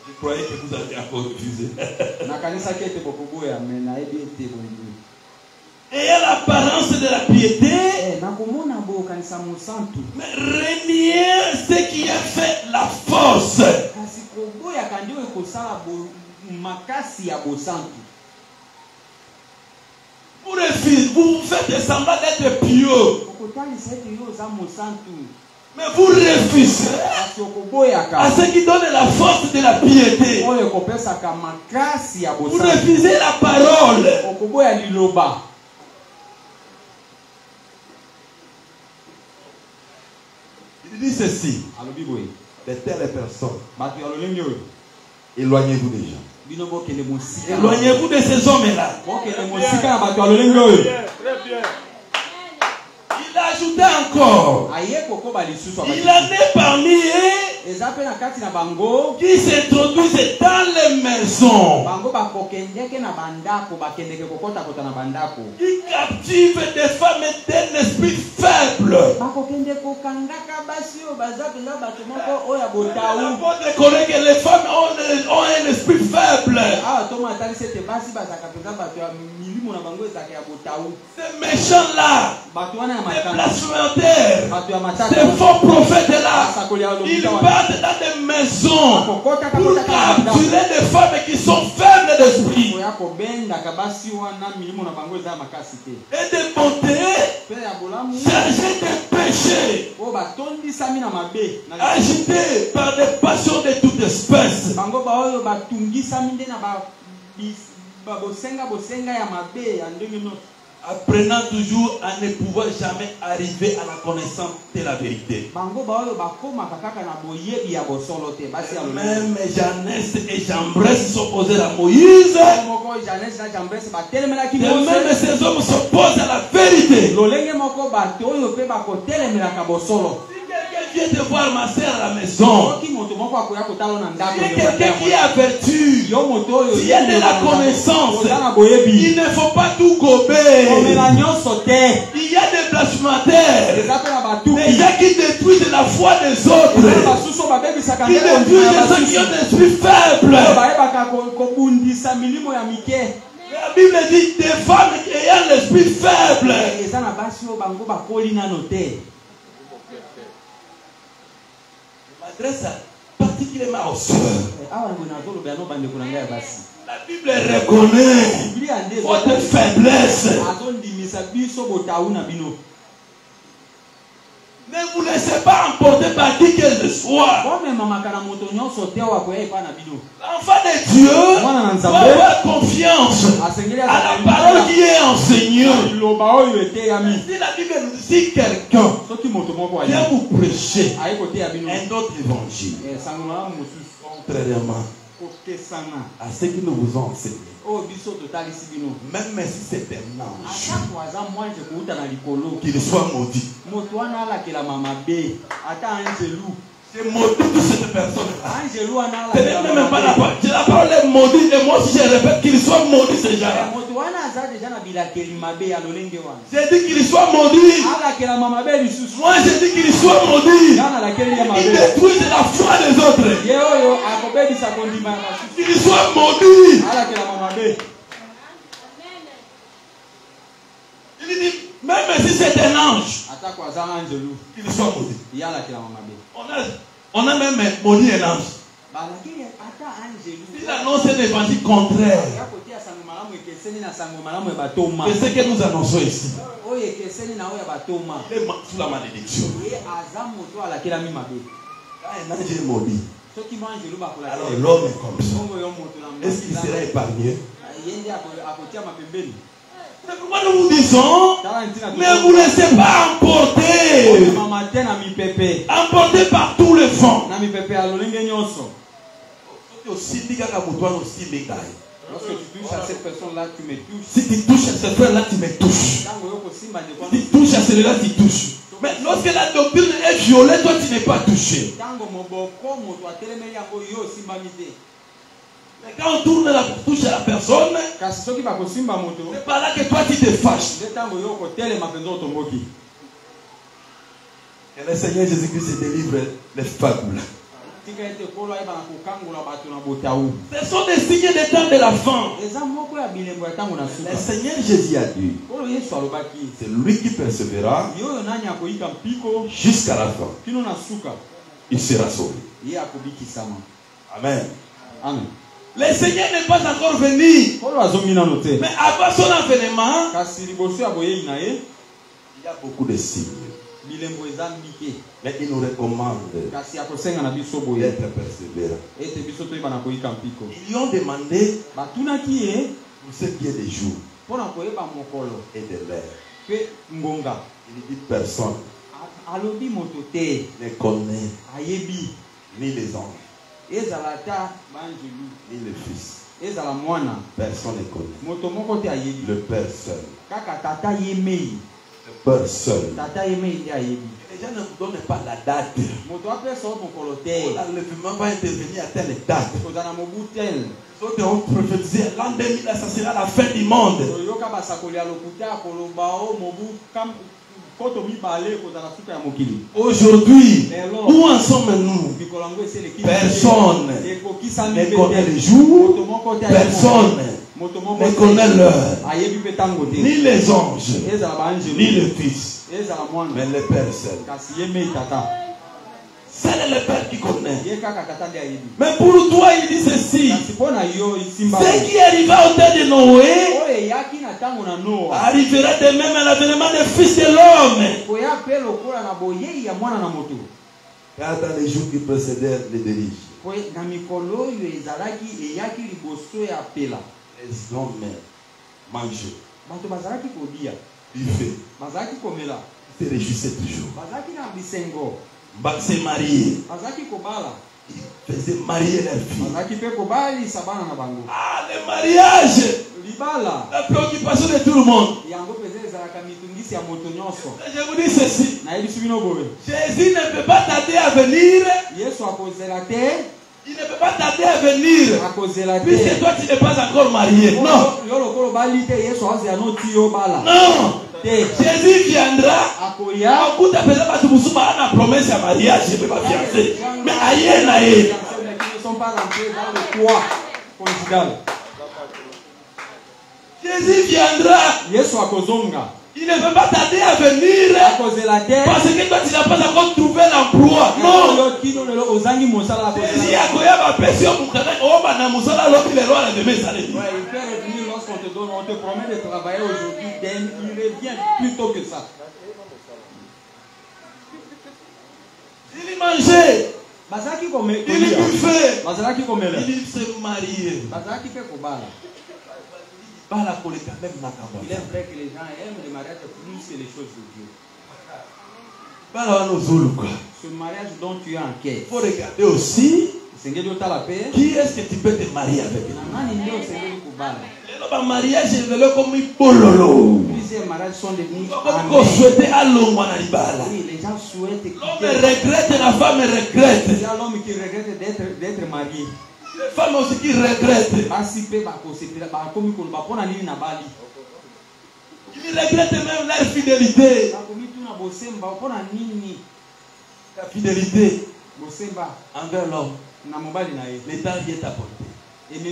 Je croyais que vous aviez encore refusé. Et à l'apparence de la piété, mais renier ce qui a fait la force. Vous refusez, vous faites semblant d'être pieux. Mais vous refusez à ce qui donne la force de la piété. Vous refusez la parole. Il dit ceci. De telles personnes, éloignez-vous des gens. Éloignez-vous de ces hommes-là. Il a ajouté encore. Il en est parmi eux qui s'introduisent dans les maisons, qui captivent des femmes d'un esprit faible. Votre collègue, les femmes ont un esprit faible. Ces méchants-là, ces blasphémateurs, ces faux prophètes-là, ils parlent pénètre dans des maisons pour capturer des femmes qui sont faibles d'esprit. Et de monter, chargées de péchés, agités par des passions de toute espèce. Apprenant toujours à ne pouvoir jamais arriver à la connaissance de la vérité. Même Jeannès et Jambres s'opposèrent à Moïse. Et même ces hommes s'opposent à la vérité. Viens de voir ma sœur à la maison. Il y a quelqu'un qui a vertu. Il y a de la connaissance. Il ne faut pas tout gober. Il y a des blasphémateurs. Des gens qui détruisent la foi des autres. Qui détruisent ceux qui ont des esprits faibles. La Bible dit des femmes ayant l'esprit faible. M'adresse particulièrement aux sœurs. La Bible reconnaît votre faiblesse. Ne vous laissez pas emporter par qui que ce soit. L'enfant de Dieu doit avoir confiance à la parole qui est enseignée. Si la Bible nous dit quelqu'un vient vous prêcher un autre évangile, contrairement à ce que nous vous avons enseigné, même si c'est un ange, qu'il soit maudit. C'est maudit de cette personne-là. Ce n'est même pas la parole. La parole est maudite. Et moi aussi je répète qu'il soit maudit ce genre-là. J'ai dit qu'il soit maudit. Moi j'ai dit qu'il soit maudit. Il détruit la foi des autres. Qu'il soit maudit. Il dit, même si c'est un ange, qu'il soit maudit. On a même maudit un ange. Il annonce un évangile contraire de ce que nous annonçons ici. Il est sous la malédiction. Quand un ange est maudit, alors l'homme est comme ça. Est-ce qu'il sera épargné? C'est pourquoi nous vous disons, ne vous laissez pas emporter. Emporter par tous les vents. Lorsque tu touches à cette personne-là, tu me touches. Si tu touches à cette personne-là, tu me touches. Si tu touches à celui-là, tu touches. Mais lorsque la doctrine est violée, toi tu n'es pas touché. Mais quand on tourne la touche à la personne, c'est pas là que toi tu te fâches. Et le Seigneur Jésus-Christ se délivre les fables. Ce sont des signes des temps de la fin. Le Seigneur Jésus a dit, c'est lui qui persévérera jusqu'à la fin. Il sera sauvé. Amen. Amen. Le Seigneur n'est pas encore venu. Mais avant son avènement, il y a beaucoup de signes. Mais il nous recommande d'être persévérants. Ils lui ont demandé pour ce qui est des jours et de l'heure. Il dit personne ne connaît ni les anges, ni le Fils. Personne ne connaît. Le Père seul. Le Père seul. Les gens ne vous donnent pas la date. L'enlèvement va intervenir à telle date. Les autres ont prophétisé l'an 2000, ça sera la fin du monde. Aujourd'hui, où en sommes-nous? Personne ne connaît le jour, personne ne connaît l'heure, ni les anges, ni le Fils, mais le Père seul. C'est le Père qui connaît. Mais pour toi, il dit ceci. Ce qui arriva au temps de Noé arrivera de même à l'avènement des fils de l'homme. Car dans les jours qui précédèrent les déluge, les hommes mangeaient, buvaient, se réjouissaient toujours. Se marier. Ils faisaient marier leurs filles. Ah, le mariage! La préoccupation de tout le monde. Je vous dis ceci. Jésus ne peut pas tarder à venir. Il ne peut pas tarder à venir. Puisque toi tu n'es pas encore marié. Non. Non. Jésus viendra. Au bout d'après ça, tu me la promesse à mariage, je ne peux pas fiancer. Mais aïe, aïe. Ils ne sont pas rentrés dans le poids conjugal. Jésus viendra. Il ne peut pas tarder à venir. Parce que toi tu n'as pas encore trouvé l'emploi. Non. Jésus a connu ma pression pour que lorsqu'on te donne, on te promet de travailler aujourd'hui, il revient plus tôt que ça. Il mangeait. Il buffait. Il se mariait. Il est vrai que les gens aiment le mariage plus que les choses de Dieu. Ce mariage dont tu es en quête. Il faut regarder aussi qui est-ce que tu peux te marier avec. Le mariage est comme pololo. Plusieurs mariages sont devenus les gens souhaitent. L'homme regrette, la femme regrette. Il y a l'homme qui regrette d'être marié. Les femmes aussi qui regrettent. Ils regrettent même leur fidélité. La fidélité envers l'homme. L'état vient t'apporter. Je te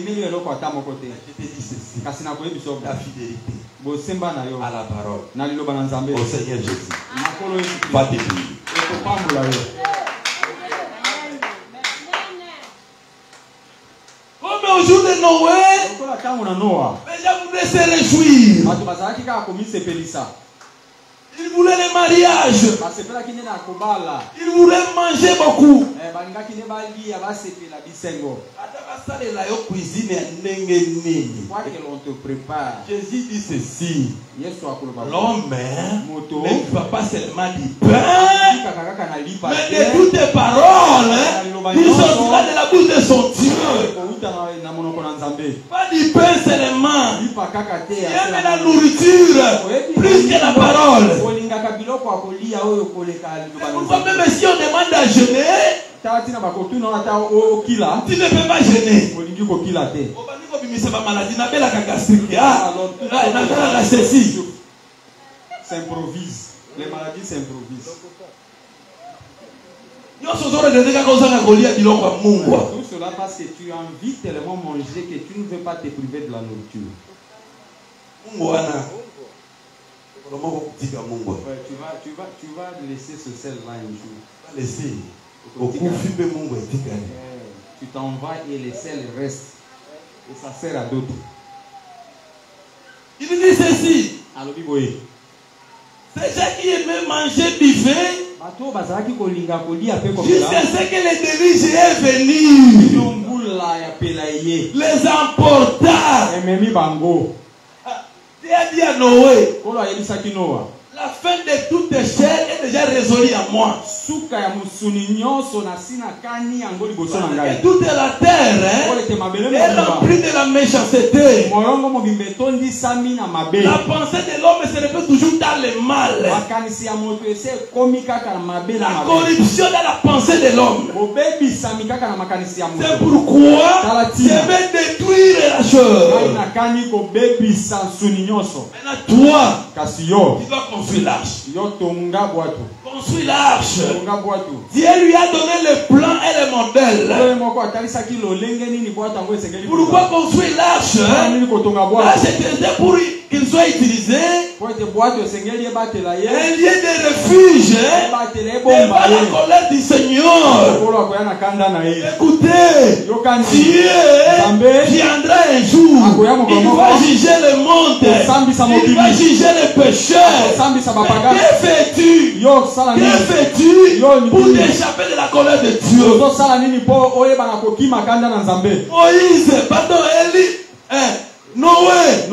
dis ceci. La fidélité à la parole. Au Seigneur Jésus. Va te prier. Comme au jour de Noé, les gens voulaient se réjouir. Ils voulaient le mariage. Ils voulaient manger beaucoup. Quoi que l'on te prépare. Jésus dit ceci. L'homme ne va pas seulement du pain, mais de toutes les paroles qui sortiront de la bouche de son Dieu. Pas du pain seulement. Il y a la nourriture plus que la parole. Pourquoi même si on demande à jeûner, tu ne peux pas jeûner. S'improvise. Les maladies s'improvisent. Tout cela parce que tu as envie tellement manger que tu ne veux pas te priver de la nourriture. Tu vas laisser ce sel-là un jour. Laisser. Tu t'envoies et le sel reste. Et ça sert à d'autres. Il dit ceci. C'est ça qui aimait manger buffet. Jusqu'à ce que les déluge est venu. Les emporta. Dieu a dit à Noé. La fin de toute chair est déjà résolue à moi. Et toute la terre est remplie de la méchanceté. La pensée de l'homme se répète toujours dans le mal. La corruption dans la pensée de l'homme. C'est pourquoi je vais détruire la chose. Maintenant toi, tu dois construire l'arche. Construire l'arche. Dieu lui a donné le plan et le modèle. Pourquoi construire l'arche? L'arche était pour qu'il soit utilisé pour être boîte de Seigneur batela un lieu de refuge devant la colère du Seigneur. Écoutez, Dieu viendra un jour, il va juger le monde, il va juger les pécheurs. Que fais-tu? Que fais-tu pour t'échapper de la colère de Dieu? Moïse, pardon, Élie, Noé,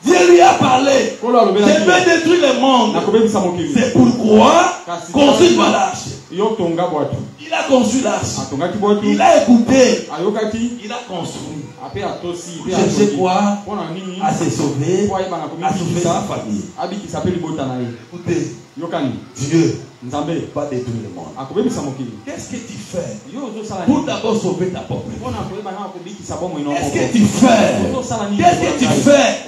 Dieu lui a parlé. Je vais détruire le monde. C'est pourquoi construis-toi l'arche. Il a construit l'arche. Il a écouté. Il a construit. Il cherchait quoi? À se sauver, à sauver sa famille. Écoutez, Dieu ne va pas détruire le monde. Qu'est-ce que tu fais pour d'abord sauver ta propre vie? Qu'est-ce que tu fais? Qu'est-ce que tu fais?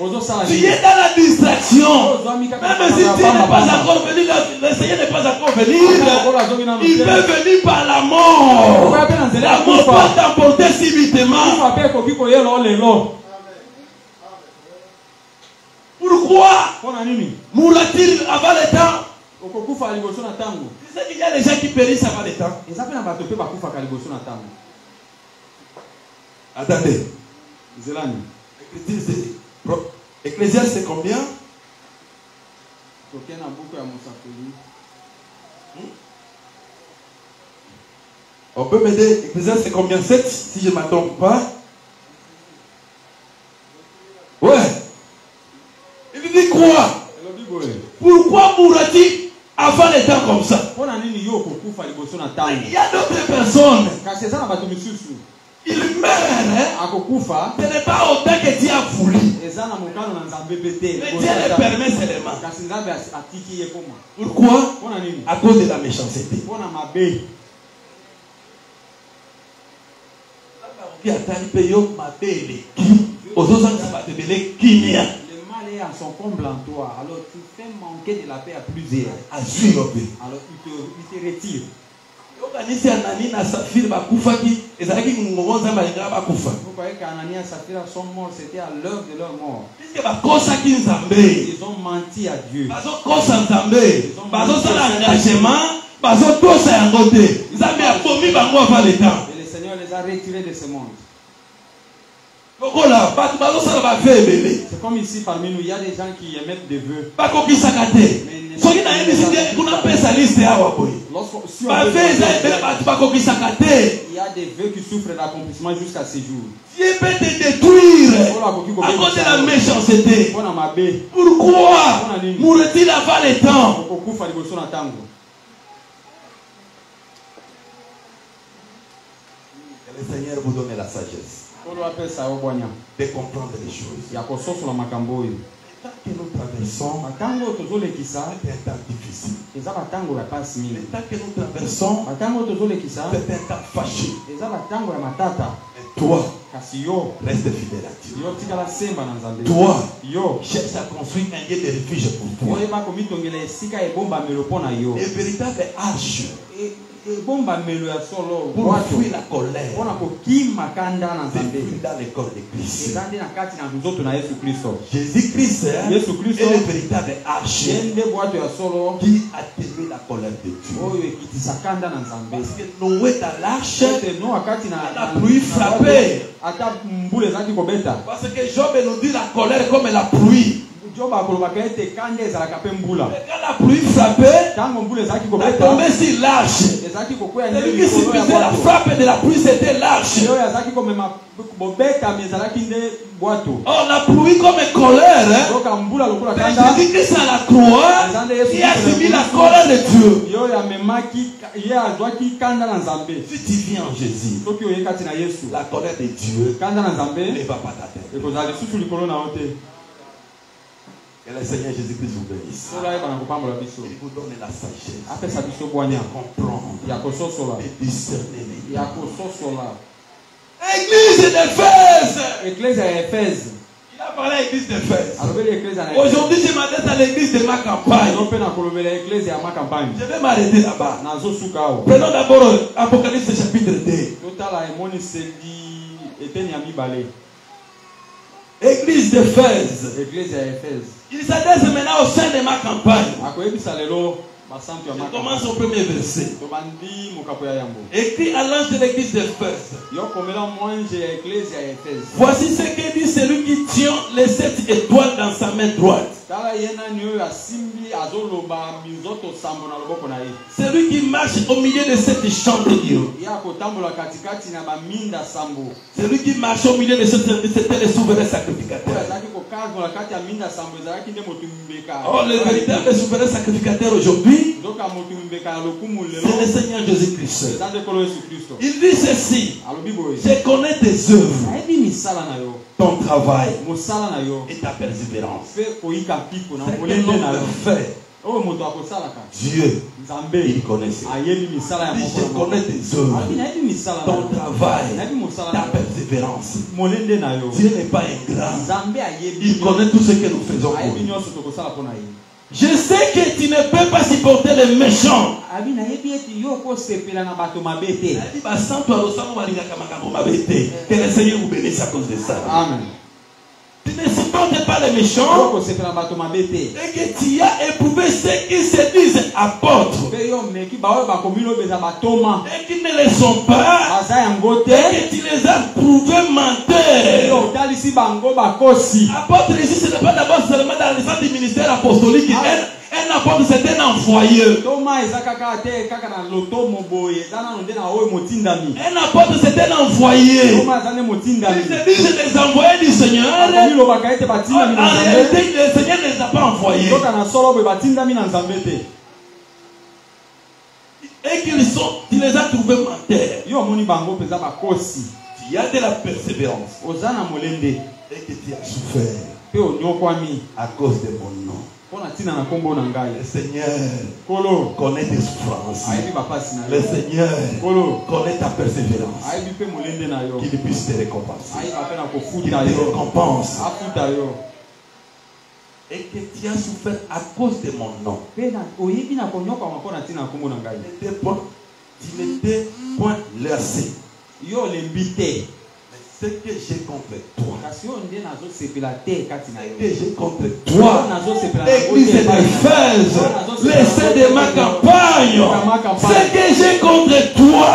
Tu es dans la distraction. Même si Dieu n'est pas encore venu, le Seigneur n'est pas encore venu, il peut venir par la mort. La mort peut t'emporter subitement. Pourquoi mourra-t-il avant le temps? C'est qu'il y a des gens qui périssent avant le temps. Attendez. Ecclésiaste c'est combien? On peut m'aider? Ecclésiaste c'est combien? 7 si je ne m'attends pas. Ouais. Il dit quoi? Pourquoi mourra-t-il avant les temps comme ça? Il y a d'autres personnes. Il meurt. Ce n'est pas autant que Dieu a voulu. Mais Dieu le permet seulement. Pourquoi? À cause de la méchanceté. À son comble en toi, alors tu fais manquer de la paix à plusieurs. Alors il te retire. Vous croyez qu'Anania et Saphira sont morts, c'était à l'heure de leur mort. Ils ont menti à Dieu. Et le Seigneur les a retirés de ce monde. C'est comme ici parmi nous, il y a des gens qui émettent des vœux. Il y a des vœux qui souffrent d'accomplissement jusqu'à ces jours. Dieu peut te détruire à cause de la méchanceté. Pourquoi mourrait-il avant le temps? Que le Seigneur vous donne la sagesse de comprendre les choses. Tant que nous traversons, c'est un temps difficile. Tant que nous traversons, c'est un temps fâché. Et toi, reste fidèle à Dieu. Toi, cherche à construire un lieu de refuge pour toi. Les véritables arches pour fuir la colère, c'est fuir dans le corps de Christ. Jésus-Christ est le véritable arche qui atténue la colère de Dieu. Parce que Noé dans l'arche, la pluie frappait. Parce que Job nous dit la colère comme la pluie. Quand la pluie frappait, la tombée sur l'arche. Celui qui subissait la frappe de la pluie, c'était l'arche. Or, la pluie comme colère, mais Jésus-Christ à la croix, il a subi la colère de Dieu. Si tu vis en Jésus, la colère de Dieu ne va pas t'atteindre. Que le Seigneur Jésus-Christ vous bénisse. Il vous donne la sagesse de comprendre, de discerner les temps. Église d'Éphèse. Il a parlé à l'église d'Éphèse. Aujourd'hui, je m'adresse à l'église de ma campagne. Je vais m'arrêter là-bas. Prenons d'abord Apocalypse chapitre 2. Église d'Éphèse. Église à Éphèse. Il s'adresse maintenant au sein de ma campagne. Je commence au premier verset. Écrit à l'ange de l'église d'Éphèse. Voici ce que dit celui qui tient les 7 étoiles dans sa main droite. Celui qui marche au milieu de 7 chandeliers. Celui qui marche au milieu de 7 c'était le souverain sacrificateur. Oh, le véritable souverain sacrificateur aujourd'hui, c'est le Seigneur Jésus-Christ. Il dit ceci: je connais tes œuvres, ton travail et ta persévérance. Dieu, il connaissait. Il dit: je connais tes œuvres, ton travail, ta persévérance. Dieu n'est pas ingrat. Il connaît tout ce que nous faisons pour lui. Je sais que tu ne peux pas supporter les méchants. Que le Seigneur vous bénisse à cause de ça. Amen. Tu ne supportes pas les méchants et que tu as éprouvé ceux qui se disent apôtres et qui ne le sont pas et que tu les as prouvés menteurs. Apôtre ici, ce n'est pas d'abord seulement dans le sens du ministère apostolique. Un apôtre, c'est un envoyé. Un apôtre, c'est un envoyé. Ils se disent des envoyés du Seigneur. En réalité, le Seigneur ne les a pas envoyés. Et tu les as trouvés menteurs. Tu as de la persévérance. Et que tu as souffert à cause de mon nom. Le Seigneur connaît tes souffrances. Le Seigneur connaît ta persévérance. Qu'il puisse te récompenser. Qu'il te récompense. Et que tu as souffert à cause de mon nom. Tu n'étais point lassé. Ce que j'ai contre toi, Église d'Éphèse, l'essai de ma campagne, ce que j'ai contre toi,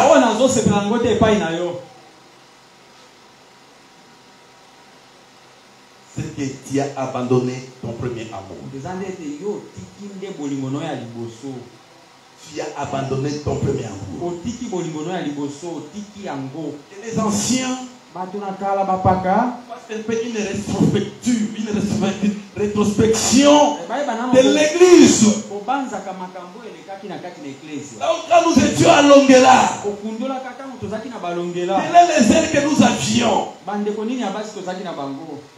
c'est que tu as abandonné ton premier amour. Tu as abandonné ton premier amour. Et les anciens, une rétrospection de l'église. Donc quand nous étions à Longela, quel est les ailes que nous avions?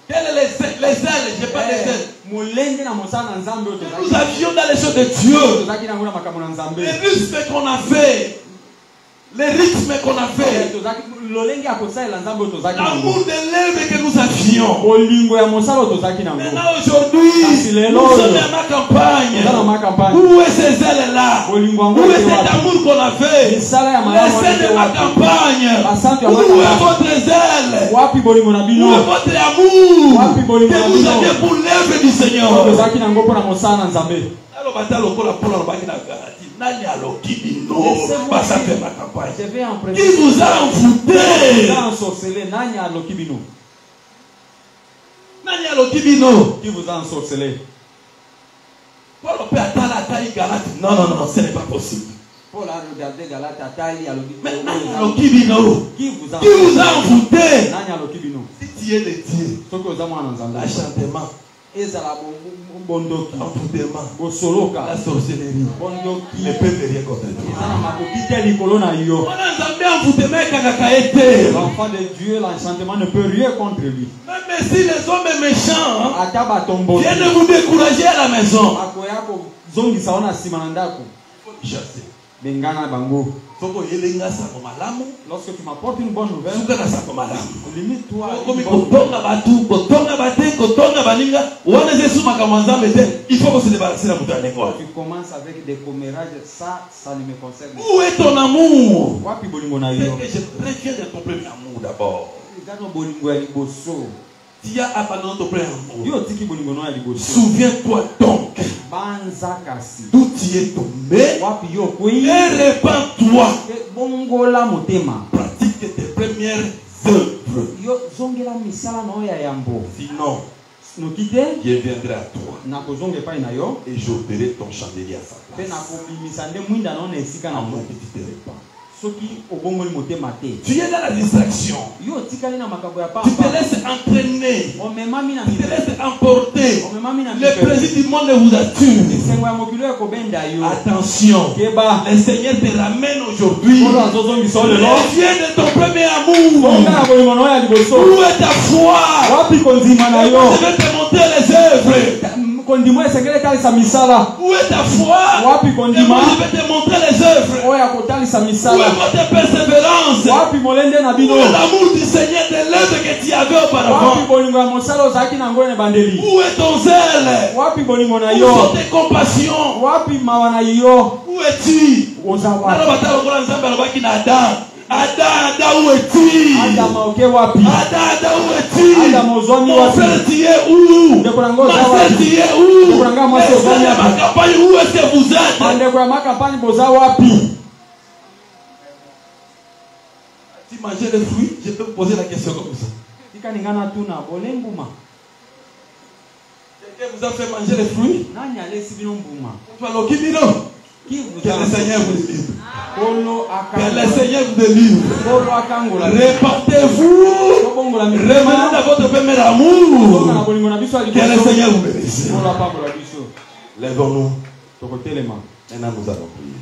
Quel est les ailes? Je pas les ailes. Nous avions dans les choses de Dieu. Les rythmes qu'on a fait. Les rythmes qu'on a fait. L'amour de l'œuvre que nous avions. Maintenant aujourd'hui, nous sommes dans ma campagne. Où est ces ailes-là? Où est cet amour qu'on a fait? L'essai de ma campagne. Où est votre aile? Où est votre amour que vous avez pour l'œuvre du Seigneur? Qui vous a envoûté? Qui vous a ensorcelé? Non, ce n'est pas possible. Paul a regardé Galate. Qui vous a envoûté? Si tu es le Dieu, l'achantement, envoûtement, la sorcellerie ne peut rien contre toi. L'enfant de Dieu, l'enchantement ne peut rien contre lui. Même si les hommes méchants viennent vous décourager à la maison, il faut chasser. Lorsque tu m'apportes une bonne nouvelle, limite-toi. Il faut qu'on se débarrasse de la bouteille. Tu commences avec des commérages, ça ne me concerne pas. Où est ton amour? Je préviens de ton premier amour d'abord. Tu as abandonné ton premier amour. Souviens-toi donc d'où tu es tombé et répands-toi. Pratique tes premières œuvres. Sinon, je viendrai à toi et j'ôterai ton chandelier à sa place. Amour que tu te répands. Tu es dans la distraction. Tu te laisses entraîner. Tu te laisses emporter. Le plaisir du monde vous attire. Attention. Le Seigneur te ramène aujourd'hui. Reviens de ton premier amour. Où est ta foi? Je vais te montrer les œuvres. Où est ta foi? Je vais te montrer les œuvres. Où est votre persévérance? Où est l'amour du Seigneur de l'œuvre que tu avais auparavant? Où est ton zèle? Où sont tes compassions? Où es-tu? Adam, où es-tu? Adam, où es-tu? Mon frère, tu es où? Ma soeur, tu es où? Ma campagne, où est-ce que vous êtes? Tu manges les fruits? Je peux vous poser la question comme ça. Quelqu'un vous a fait manger les fruits? Que le Seigneur vous délivre. Que le Seigneur vous délivre. Répentez-vous. Revenez à votre premier amour. Que le Seigneur vous bénisse. Lèvons-nous. Maintenant nous allons prier.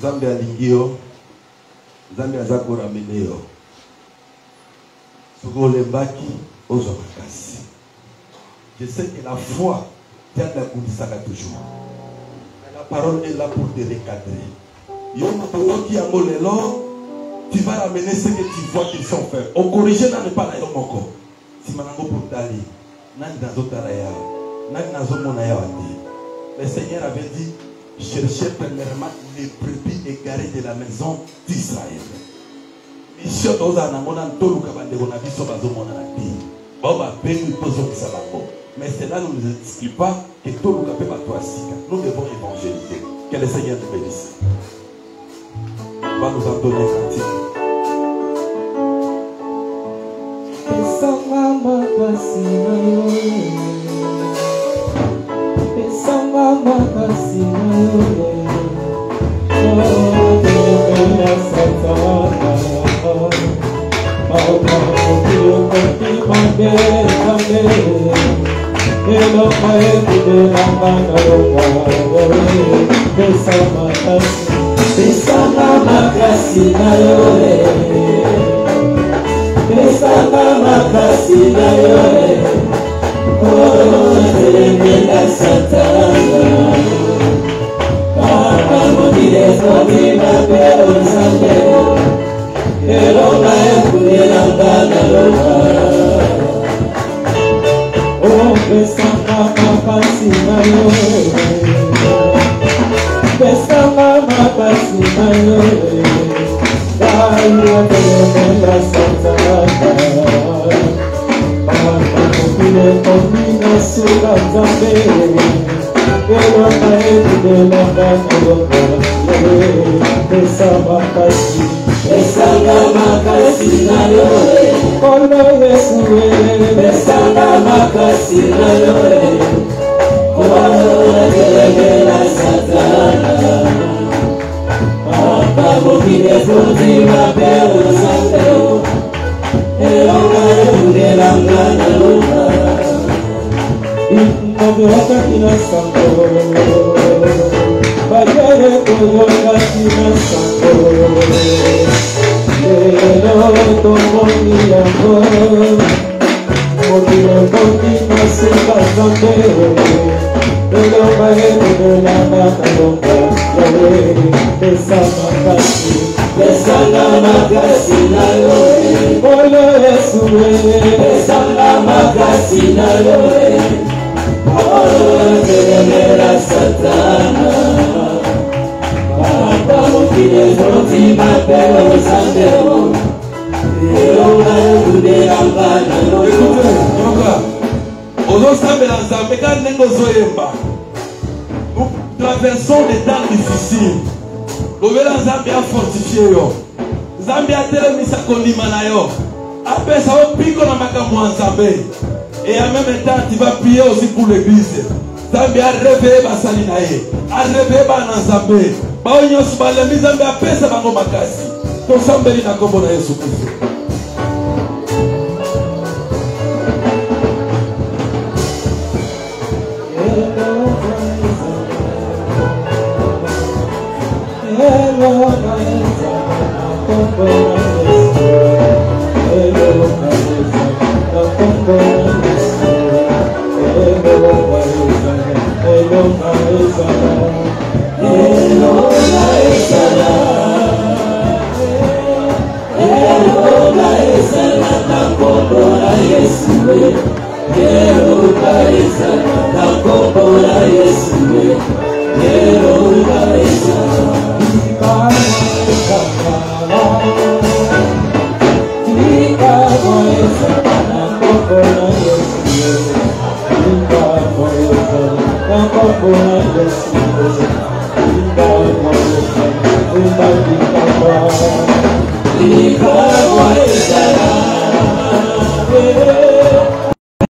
Zambe alingio, Zambe azako rameneo. Sugo lembaki ozo makasi. Je sais que la foi tient la kundisaka toujours. Mais la parole est là pour te recadrer. Yomo toto ki amolelo, tu vas ramener ce que tu vois qu'ils sont faits. Au corriger n'a pas la yomoko. Si manango pour tali, nani nazo talaya, nani nazo monaya wati. Le Seigneur avait dit, cherchez premièrement les brebis égarées de la maison d'Israël. Mission toza na mona ntoluka bandeko na biso bazomona na ti. Baba bengi pozo kisalako. Mais cela ne nous exclut pas que toluka pe bato asika. Nous devons évangéliser. Que le Seigneur nous bénisse. Va nous en donner un petit. Pero Nous traversons des temps difficiles. Lovela Zambia a fortifié yo. Zambia a telemisa kondima na yo. Après ça va pico na makambo en Zambie. Et en même temps tu vas prier aussi pour l'église. Zambia a réveillé basali na ye. A réveillé ba na Zambie. Ba onyo subale mi Zambia pesa bango makasi. To sambeli na kombo na Yesu Kristo. Bye.